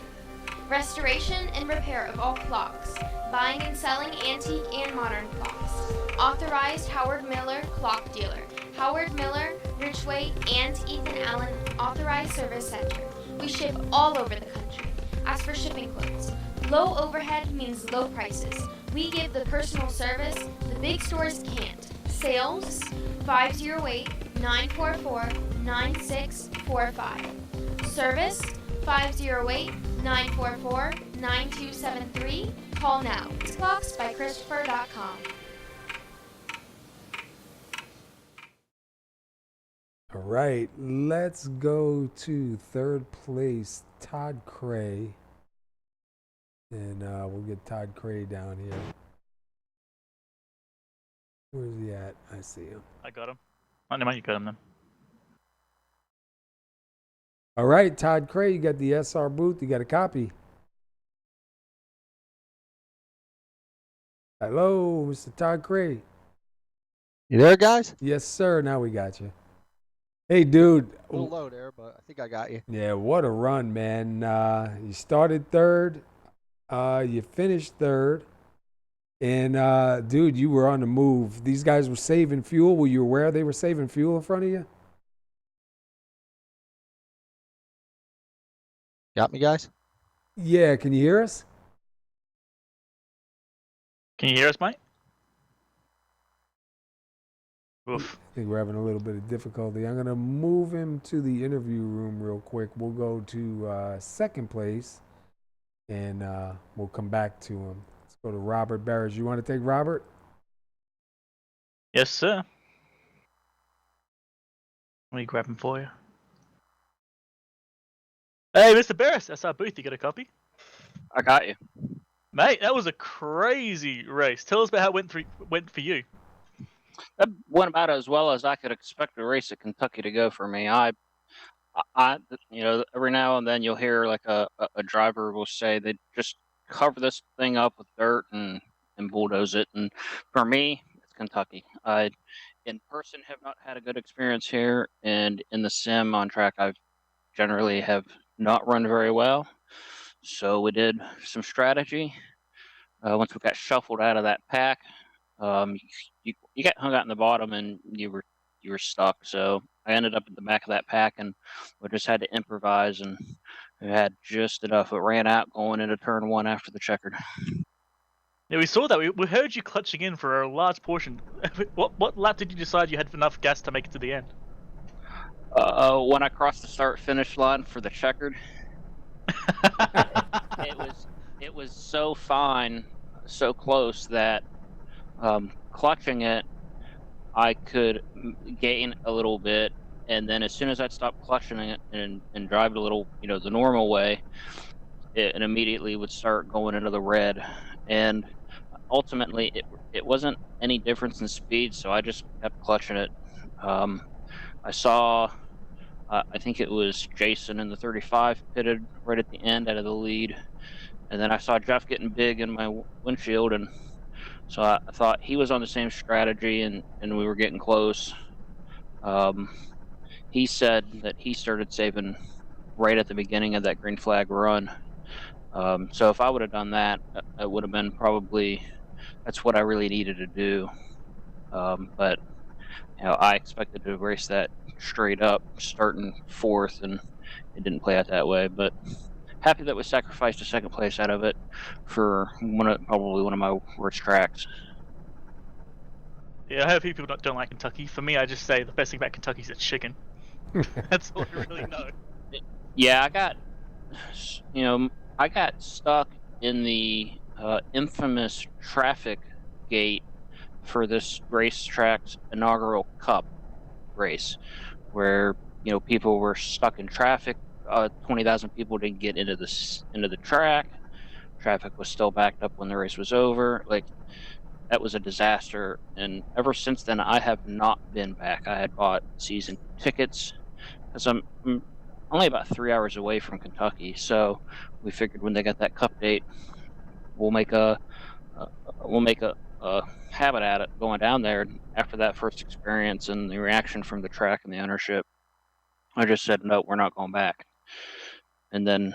B: Restoration and repair of all clocks, buying and selling antique and modern clocks. Authorized Howard Miller Clock Dealer, Howard Miller, Ridgeway, and Ethan Allen Authorized Service Center. We ship all over the country. As for shipping quotes, low overhead means low prices. We give the personal service the big stores can't. Sales 508-944-9645. Service 508-944-9273. Call now. Clocksbychristopher.com.
A: All right, let's go to third place, Todd Cray. And we'll get Todd Cray down here. Where's he at? I see him.
D: I got him. Oh, never mind, you got him then.
A: All right, Todd Cray, you got the SR booth. You got a copy. Hello, Mr. Todd Cray.
E: You there, guys?
A: Yes, sir. Now we got you. Hey, dude.
E: A little low there, but I think I got you.
A: Yeah, what a run, man. You started third. You finished third. And, dude, you were on the move. These guys were saving fuel. Were you aware they were saving fuel in front of you?
E: Got me, guys?
A: Yeah, can you hear us?
D: Can you hear us, mate? Oof.
A: I think we're having a little bit of difficulty. I'm going to move him to the interview room real quick. We'll go to second place, and we'll come back to him. Let's go to Robert Barrett. You want to take Robert?
D: Yes, sir. Let me grab him for you. Hey, Mr. Berus, that's our booth. You got a copy?
F: I got you.
D: Mate, that was a crazy race. Tell us about how it went for you.
F: That went about as well as I could expect a race at Kentucky to go for me. I every now and then you'll hear like a driver will say they just cover this thing up with dirt and bulldoze it. And for me, it's Kentucky. I, in person, have not had a good experience here, and in the sim on track, I've generally have not run very well. So we did some strategy. Once we got shuffled out of that pack, you got hung out in the bottom and you were stuck. So I ended up at the back of that pack, and we just had to improvise, and we had just enough. It ran out going into turn 1 after the checkered.
D: Yeah, we saw that. We heard you clutching in for a large portion. What lap did you decide you had enough gas to make it to the end?
F: When I crossed the start finish line for the checkered, it was so fine, so close that clutching it, I could gain a little bit, and then as soon as I'd stop clutching it and drive it a little, the normal way, it immediately would start going into the red. And ultimately, it wasn't any difference in speed, so I just kept clutching it. I saw, I think it was Jason in the 35 pitted right at the end out of the lead, and then I saw Jeff getting big in my windshield, and so I thought he was on the same strategy, and we were getting close. He said that he started saving right at the beginning of that green flag run. So if I would have done that, it would have been probably, that's what I really needed to do. But I expected to race that straight up, starting 4th, and it didn't play out that way. But happy that we sacrificed a second place out of it for probably one of my worst tracks.
D: Yeah, I hope people don't like Kentucky. For me, I just say the best thing about Kentucky is it's chicken. That's all I really know.
F: Yeah, I got stuck in the infamous traffic gate for this racetrack's inaugural Cup race, where people were stuck in traffic. 20,000 people didn't get into the track. Traffic was still backed up when the race was over. Like, that was a disaster. And ever since then, I have not been back. I had bought season tickets because I'm only about 3 hours away from Kentucky. So we figured when they got that Cup date, we'll make a habit at it going down there. After that first experience and the reaction from the track and the ownership, I just said, no, we're not going back. And then,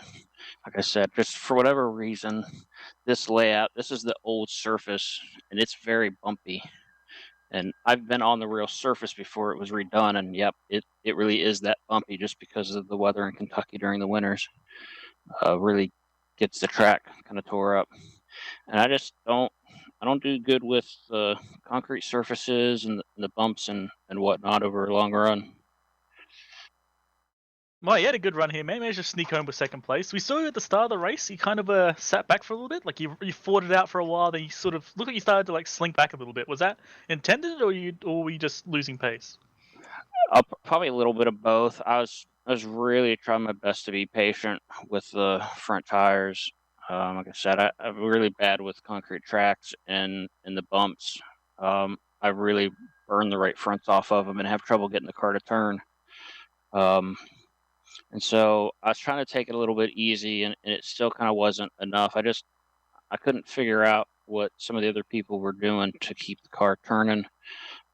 F: like I said, just for whatever reason, this layout, this is the old surface, and it's very bumpy. And I've been on the real surface before it was redone, and yep, it really is that bumpy just because of the weather in Kentucky during the winters. Really gets the track kind of tore up. And I don't do good with concrete surfaces and the bumps and whatnot over a long run.
D: Well, you had a good run here, man. Managed to sneak home with second place. We saw you at the start of the race. You kind of sat back for a little bit, like you fought it out for a while. Then you sort of look like you started to like slink back a little bit. Was that intended, or were you just losing pace?
F: Probably a little bit of both. I was really trying my best to be patient with the front tires. Like I said, I'm really bad with concrete tracks and the bumps. I really burn the right fronts off of them and have trouble getting the car to turn. And so I was trying to take it a little bit easy, and it still kind of wasn't enough. I couldn't figure out what some of the other people were doing to keep the car turning.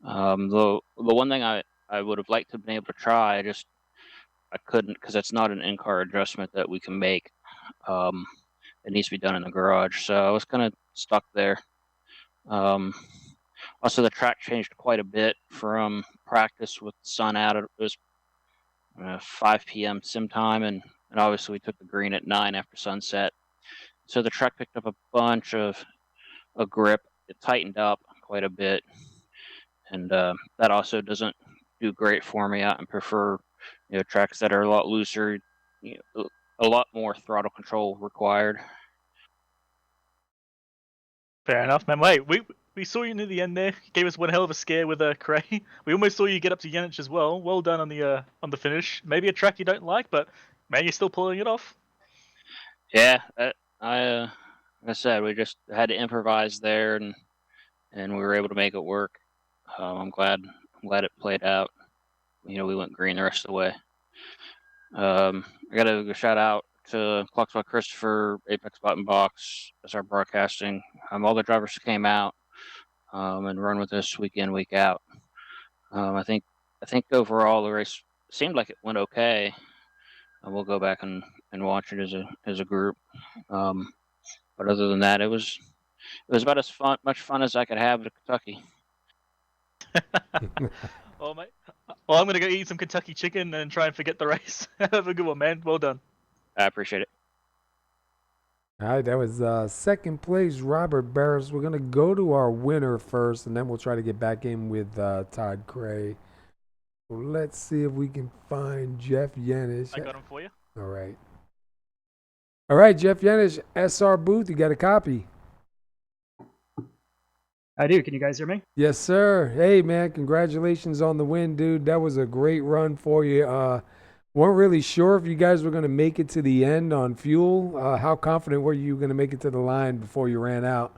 F: The one thing I would have liked to have been able to try, I couldn't, because that's not an in-car adjustment that we can make. It needs to be done in the garage, so I was kind of stuck there. Also, the track changed quite a bit from practice with the sun out. It was 5 p.m. sim time, and obviously we took the green at 9 after sunset. So the track picked up a bunch of a grip. It tightened up quite a bit, and that also doesn't do great for me. I prefer tracks that are a lot looser, a lot more throttle control required.
D: Fair enough, man. Wait, we saw you near the end there. You gave us one hell of a scare with Cray. We almost saw you get up to Yanich as well. Well done on the finish. Maybe a track you don't like, but man, you're still pulling it off.
F: Yeah, like I said, we just had to improvise there, and we were able to make it work. I'm glad it played out. We went green the rest of the way. I got to give a shout out to Clockswell Christopher, Apex Button Box, as our broadcasting. All the drivers came out. and run with us week in, week out. I think overall the race seemed like it went okay. We'll go back and watch it as a group. But other than that, it was about as much fun as I could have at Kentucky.
D: Oh, mate. Well, I'm going to go eat some Kentucky chicken and try and forget the race. Have a good one, man. Well done.
F: I appreciate it.
A: All right, that was second place, Robert Berus. We're going to go to our winner first, and then we'll try to get back in with Todd Cray. Well, let's see if we can find Jeff Yanish.
D: I got him for you.
A: All right. All right, Jeff Yanish, SR Booth, you got a copy.
G: I do. Can you guys hear me?
A: Yes, sir. Hey, man, congratulations on the win, dude. That was a great run for you. Weren't really sure if you guys were going to make it to the end on fuel. How confident were you going to make it to the line before you ran out?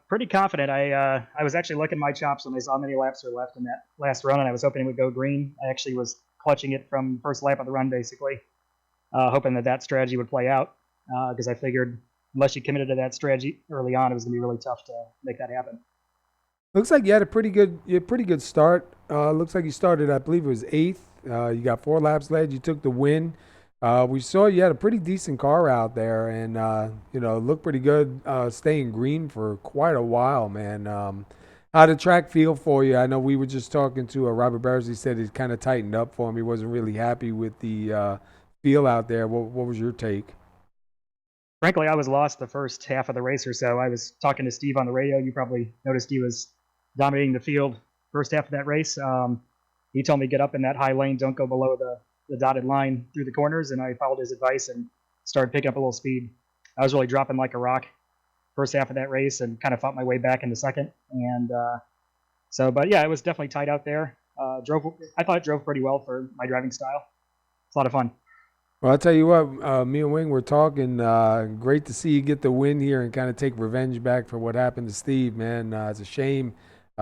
G: Pretty confident. I was actually licking my chops when I saw how many laps were left in that last run, and I was hoping it would go green. I actually was clutching it from first lap of the run, basically, hoping that strategy would play out, because I figured unless you committed to that strategy early on, it was going to be really tough to make that happen.
A: Looks like you had a pretty good start. Looks like you started, I believe it was 8th. You got 4 laps led. You took the win. We saw you had a pretty decent car out there, and looked pretty good, staying green for quite a while, man. How did track feel for you? I know we were just talking to Robert Berus. He said he kind of tightened up for him. He wasn't really happy with the feel out there. What was your take?
G: Frankly, I was lost the first half of the race or so. I was talking to Steve on the radio. You probably noticed he was dominating the field first half of that race. He told me get up in that high lane, don't go below the dotted line through the corners, and I followed his advice and started picking up a little speed. I was really dropping like a rock first half of that race and kind of fought my way back in the second. And but yeah, it was definitely tight out there. I thought it drove pretty well for my driving style. It's a lot of fun.
A: Well, I'll tell you what, me and Wing were talking. Great to see you get the win here and kind of take revenge back for what happened to Steve, man. It's a shame.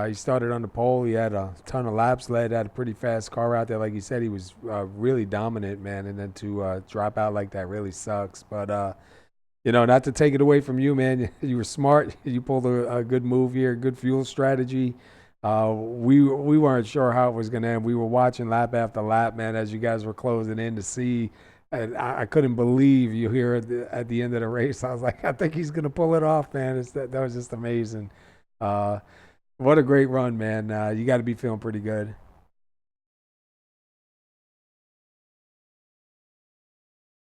A: He started on the pole. He had a ton of laps led, had a pretty fast car out there. Like you said, he was really dominant, man. And then to drop out like that really sucks. But, not to take it away from you, man. You were smart. You pulled a good move here, good fuel strategy. We weren't sure how it was going to end. We were watching lap after lap, man, as you guys were closing in to see. And I couldn't believe you here at the end of the race. I was like, I think he's going to pull it off, man. That was just amazing. What a great run, man. You got to be feeling pretty good.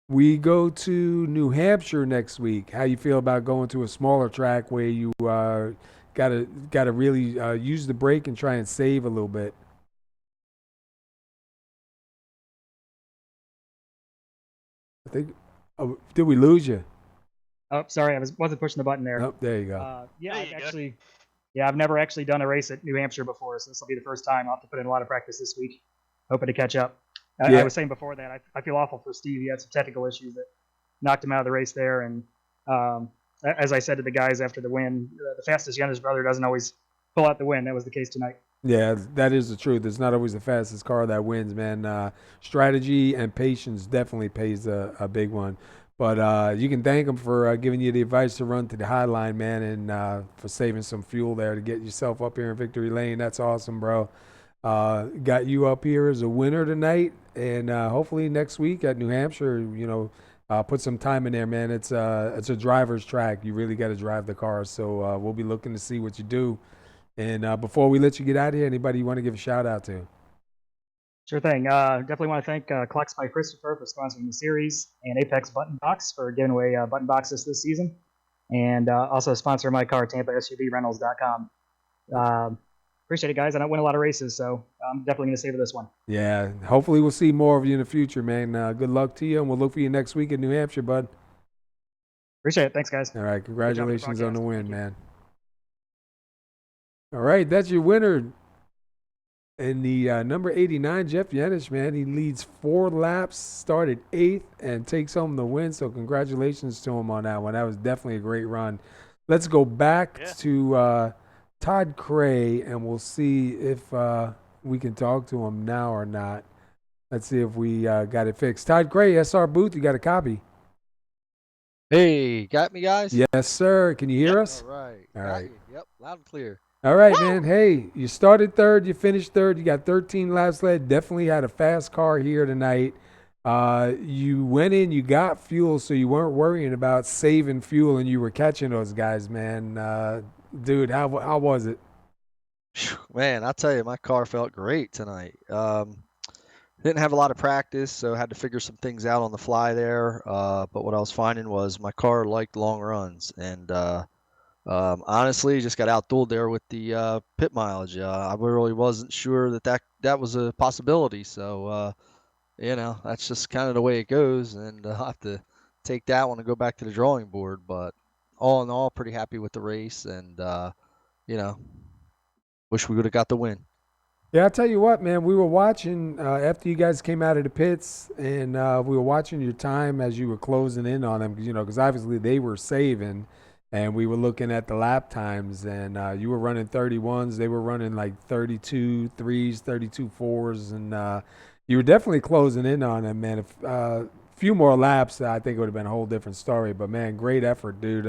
A: We go to New Hampshire next week. How you feel about going to a smaller track where you gotta really use the brake and try and save a little bit? I think. Oh, did we lose you?
G: Oh, sorry, I wasn't pushing the button there.
A: Oh, there you go.
G: I've never actually done a race at New Hampshire before, so this will be the first time. I'll have to put in a lot of practice this week, hoping to catch up. I was saying before that I feel awful for Steve. He had some technical issues that knocked him out of the race there, and as I said to the guys after the win, the fastest youngest brother doesn't always pull out the win. That was the case tonight.
A: Yeah, that is the truth. It's not always the fastest car that wins, man. Strategy and patience definitely pays a big one. But you can thank him for giving you the advice to run to the high line, man, and for saving some fuel there to get yourself up here in victory lane. That's awesome, bro. Got you up here as a winner tonight, and hopefully next week at New Hampshire, put some time in there, man. It's a driver's track. You really got to drive the car, so we'll be looking to see what you do. And before we let you get out of here, anybody you want to give a shout out to?
G: Sure thing. Definitely want to thank Clucks by Christopher for sponsoring the series, and Apex Button Box for giving away button boxes this season, and also sponsor my car, TampaSUVRentals.com. Appreciate it, guys. I don't win a lot of races, so I'm definitely going to savor this one.
A: Yeah, hopefully we'll see more of you in the future, man. Good luck to you, and we'll look for you next week in New Hampshire, bud.
G: Appreciate it. Thanks, guys.
A: All right, congratulations on the win, man. All right, that's your winner. And the number 89, Jeff Yanish, man, he leads 4 laps, started 8th, and takes home the win. So congratulations to him on that one. That was definitely a great run. Let's go back to Todd Cray, and we'll see if we can talk to him now or not. Let's see if we got it fixed. Todd Cray, SR Booth, you got a copy.
E: Hey, got me, guys?
A: Yes, sir. Can you hear
D: Yep.
A: us?
E: All right.
A: All
E: Got
A: right.
E: you. Yep, loud and clear.
A: All right, man. Hey, you started third, you finished third, you got 13 laps led. Definitely had a fast car here tonight. You went in, you got fuel, so you weren't worrying about saving fuel, and you were catching those guys, man. Dude, how was it?
E: Phew, man, I'll tell you, my car felt great tonight. Didn't have a lot of practice, so had to figure some things out on the fly there. But what I was finding was my car liked long runs, and honestly, just got outdueled there with the pit mileage. I really wasn't sure that was a possibility. So that's just kind of the way it goes, and I'll have to take that one and go back to the drawing board. But all in all, pretty happy with the race, and you know, wish we would have got the win.
A: Yeah, I'll tell you what, man. We were watching after you guys came out of the pits, and we were watching your time as you were closing in on them, because obviously they were saving, and we were looking at the lap times, and you were running 31s, they were running like 32 threes, 32 fours, and you were definitely closing in on them, man. If few more laps, I think it would have been a whole different story. But man, great effort, dude.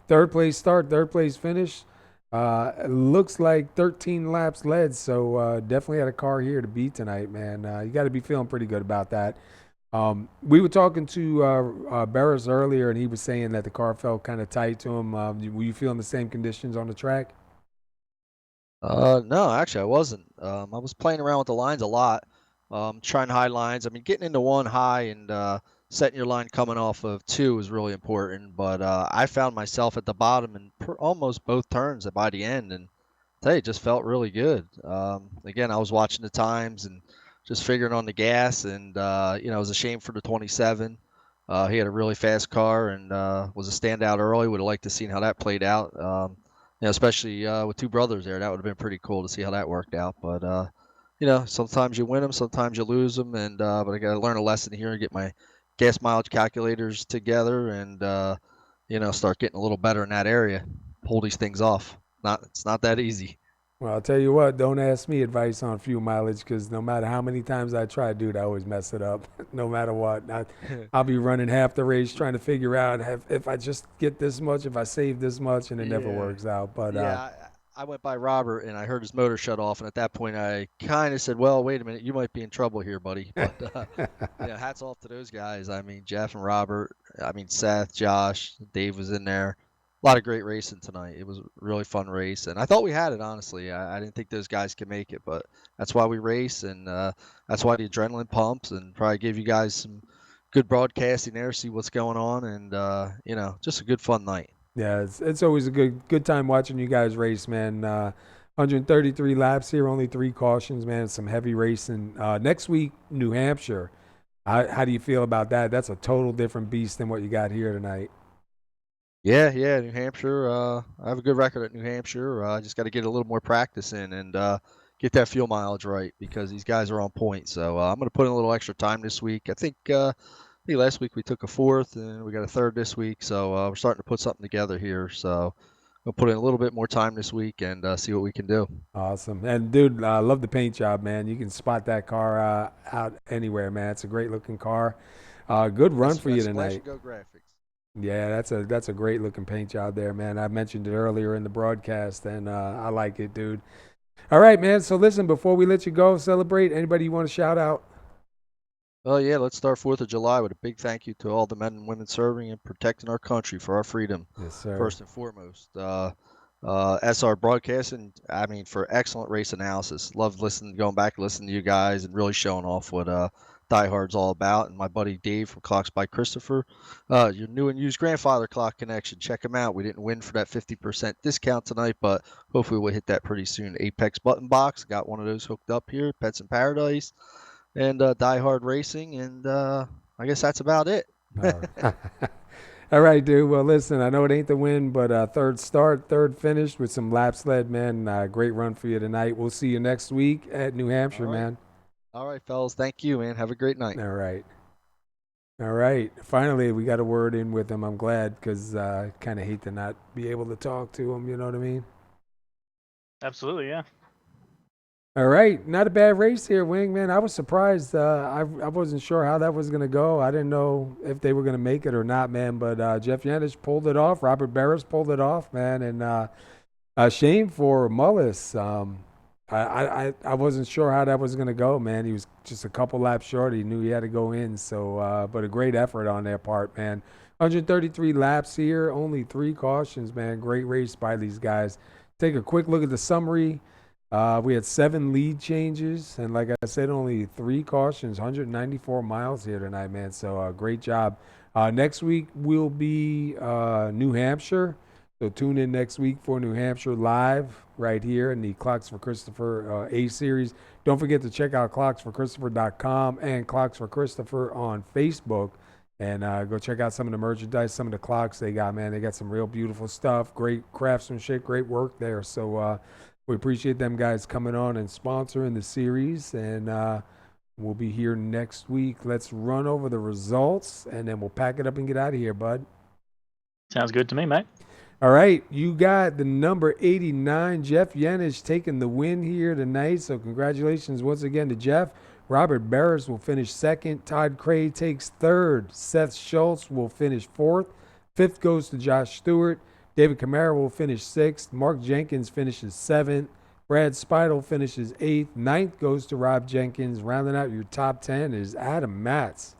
A: Third place start, third place finish. It looks like 13 laps led, so definitely had a car here to beat tonight, man. You got to be feeling pretty good about that. We were talking to Berus earlier, and he was saying that the car felt kind of tight to him. Were you feeling the same conditions on the track?
E: No, actually, I wasn't. I was playing around with the lines a lot, trying high lines. I mean, getting into one high and setting your line coming off of two is really important. But I found myself at the bottom in almost both turns by the end, and tell you, it just felt really good. Again, I was watching the times and just figuring on the gas, and it was a shame for the 27. He had a really fast car and was a standout early. Would have liked to seen how that played out. Especially with two brothers there, that would have been pretty cool to see how that worked out. But sometimes you win them, sometimes you lose them, and but I got to learn a lesson here and get my gas mileage calculators together, and start getting a little better in that area. Pull these things off. It's not that easy.
A: Well, I'll tell you what, don't ask me advice on fuel mileage because no matter how many times I try, dude, I always mess it up. No matter what. I'll be running half the race trying to figure out if I just get this much, if I save this much, and it never
E: Yeah.
A: works out. But
E: Yeah, I went by Robert and I heard his motor shut off, and at that point I kind of said, "Well, wait a minute, you might be in trouble here, buddy." But hats off to those guys. I mean, Jeff and Robert. I mean, Seth, Josh, Dave was in there. A lot of great racing tonight. It was a really fun race, and I thought we had it. Honestly, I didn't think those guys could make it, but that's why we race, and that's why the adrenaline pumps, and probably give you guys some good broadcasting there, see what's going on, and just a good fun night.
A: yeah, it's always a good time watching you guys race, man. 133 laps here, only 3 cautions, man. Some heavy racing. Next week, New Hampshire. How do you feel about that? That's a total different beast than what you got here tonight.
E: Yeah, New Hampshire. I have a good record at New Hampshire. I just got to get a little more practice in and get that fuel mileage right because these guys are on point. So I'm going to put in a little extra time this week. I think last week we took a fourth and we got a third this week. So we're starting to put something together here. So we'll put in a little bit more time this week and see what we can do.
A: Awesome. And, dude, I love the paint job, man. You can spot that car out anywhere, man. It's a great-looking car. Good run for you tonight.
E: Go graphics.
A: Yeah, that's a great looking paint job there, man. I mentioned it earlier in the broadcast, and I like it, dude. All right, man. So listen, before we let you go, celebrate. Anybody you want to shout out?
E: Oh yeah, let's start 4th of July with a big thank you to all the men and women serving and protecting our country for our freedom.
A: Yes, sir.
E: First and foremost. SR Broadcasting, I mean, for excellent race analysis. Love going back and listening to you guys and really showing off what DieHard's all about. And my buddy Dave from Clocks by Christopher, your new and used grandfather clock connection. Check him out. We didn't win for that 50% discount tonight, but hopefully we'll hit that pretty soon. Apex button box, got one of those hooked up here. Pets in Paradise, and DieHard Racing, and I guess that's about it.
A: All right. All right, dude. Well, listen, I know it ain't the win, but third start, third finish with some laps led, man. Great run for you tonight. We'll see you next week at New Hampshire, man.
E: All right, fellas. Thank you, man. Have a great night.
A: All right. All right. Finally, we got a word in with him. I'm glad because I kind of hate to not be able to talk to him. You know what I mean?
D: Absolutely, yeah.
A: All right, not a bad race here, Wing, man. I was surprised. I wasn't sure how that was gonna go. I didn't know if they were gonna make it or not, man. But Jeff Yanish pulled it off. Robert Berus pulled it off, man. And a shame for Mullis. I wasn't sure how that was gonna go, man. He was just a couple laps short. He knew he had to go in. So, but a great effort on their part, man. 133 laps here, only 3 cautions, man. Great race by these guys. Take a quick look at the summary. We had 7 lead changes, and like I said, only 3 cautions, 194 miles here tonight, man. So great job. Next week will be New Hampshire. So tune in next week for New Hampshire live right here in the Clocks for Christopher A series. Don't forget to check out clocksforchristopher.com and Clocks for Christopher on Facebook. And go check out some of the merchandise, some of the clocks they got, man. They got some real beautiful stuff, great craftsmanship, great work there. So we appreciate them guys coming on and sponsoring the series. And we'll be here next week. Let's run over the results, and then we'll pack it up and get out of here, bud.
D: Sounds good to me, mate.
A: All right, you got the number 89, Jeff Yanish, taking the win here tonight. So congratulations once again to Jeff. Robert Barris will finish second. Todd Cray takes third. Seth Schultz will finish fourth. Fifth goes to Josh Stewart. David Camara will finish sixth. Mark Jenkins finishes seventh. Brad Speidel finishes eighth. Ninth goes to Rob Jenkins. Rounding out your top 10 is Adam Matz.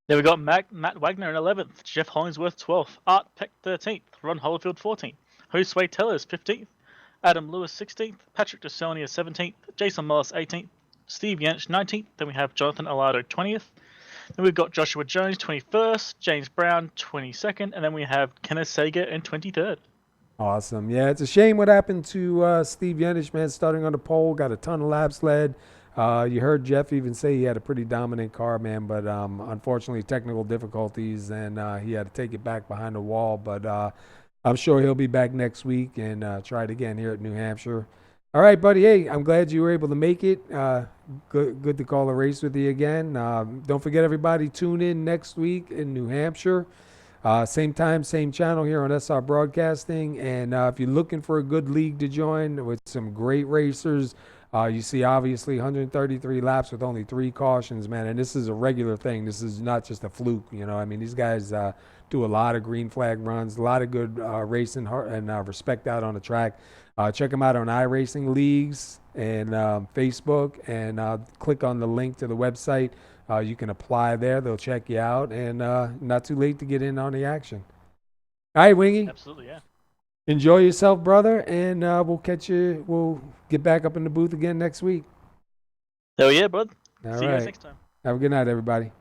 D: Then we got Matt Wagner in 11th, Jeff Hollingsworth 12th, Art Peck 13th, Ron Hollifield 14th, Josue Tellers 15th, Adam Lewis 16th, Patrick DeSonia 17th, Jason Mullis 18th, Steve Yanch 19th, then we have Jonathan Alado 20th, then we've got Joshua Jones 21st, James Brown 22nd, and then we have Kenneth Sager in 23rd.
A: Awesome. Yeah, it's a shame what happened to Steve Yanish, man, starting on the pole, got a ton of laps led. You heard Jeff even say he had a pretty dominant car, man, but unfortunately technical difficulties, and he had to take it back behind the wall. But I'm sure he'll be back next week and try it again here at New Hampshire. All right, buddy. Hey, I'm glad you were able to make it. Good to call a race with you again. Don't forget, everybody, tune in next week in New Hampshire. Same time, same channel here on SR Broadcasting. And if you're looking for a good league to join with some great racers, you see obviously 133 laps with only 3 cautions, man. And this is a regular thing. This is not just a fluke, you know. I mean, these guys do a lot of green flag runs, a lot of good racing and respect out on the track. Check them out on iRacing Leagues and Facebook, and click on the link to the website. You can apply there. They'll check you out, and not too late to get in on the action. All right, Wingy.
D: Absolutely, yeah.
A: Enjoy yourself, brother, and we'll catch you. We'll get back up in the booth again next week.
D: Hell yeah, bud.
A: All
D: See you
A: right.
D: guys next time.
A: Have a good night, everybody.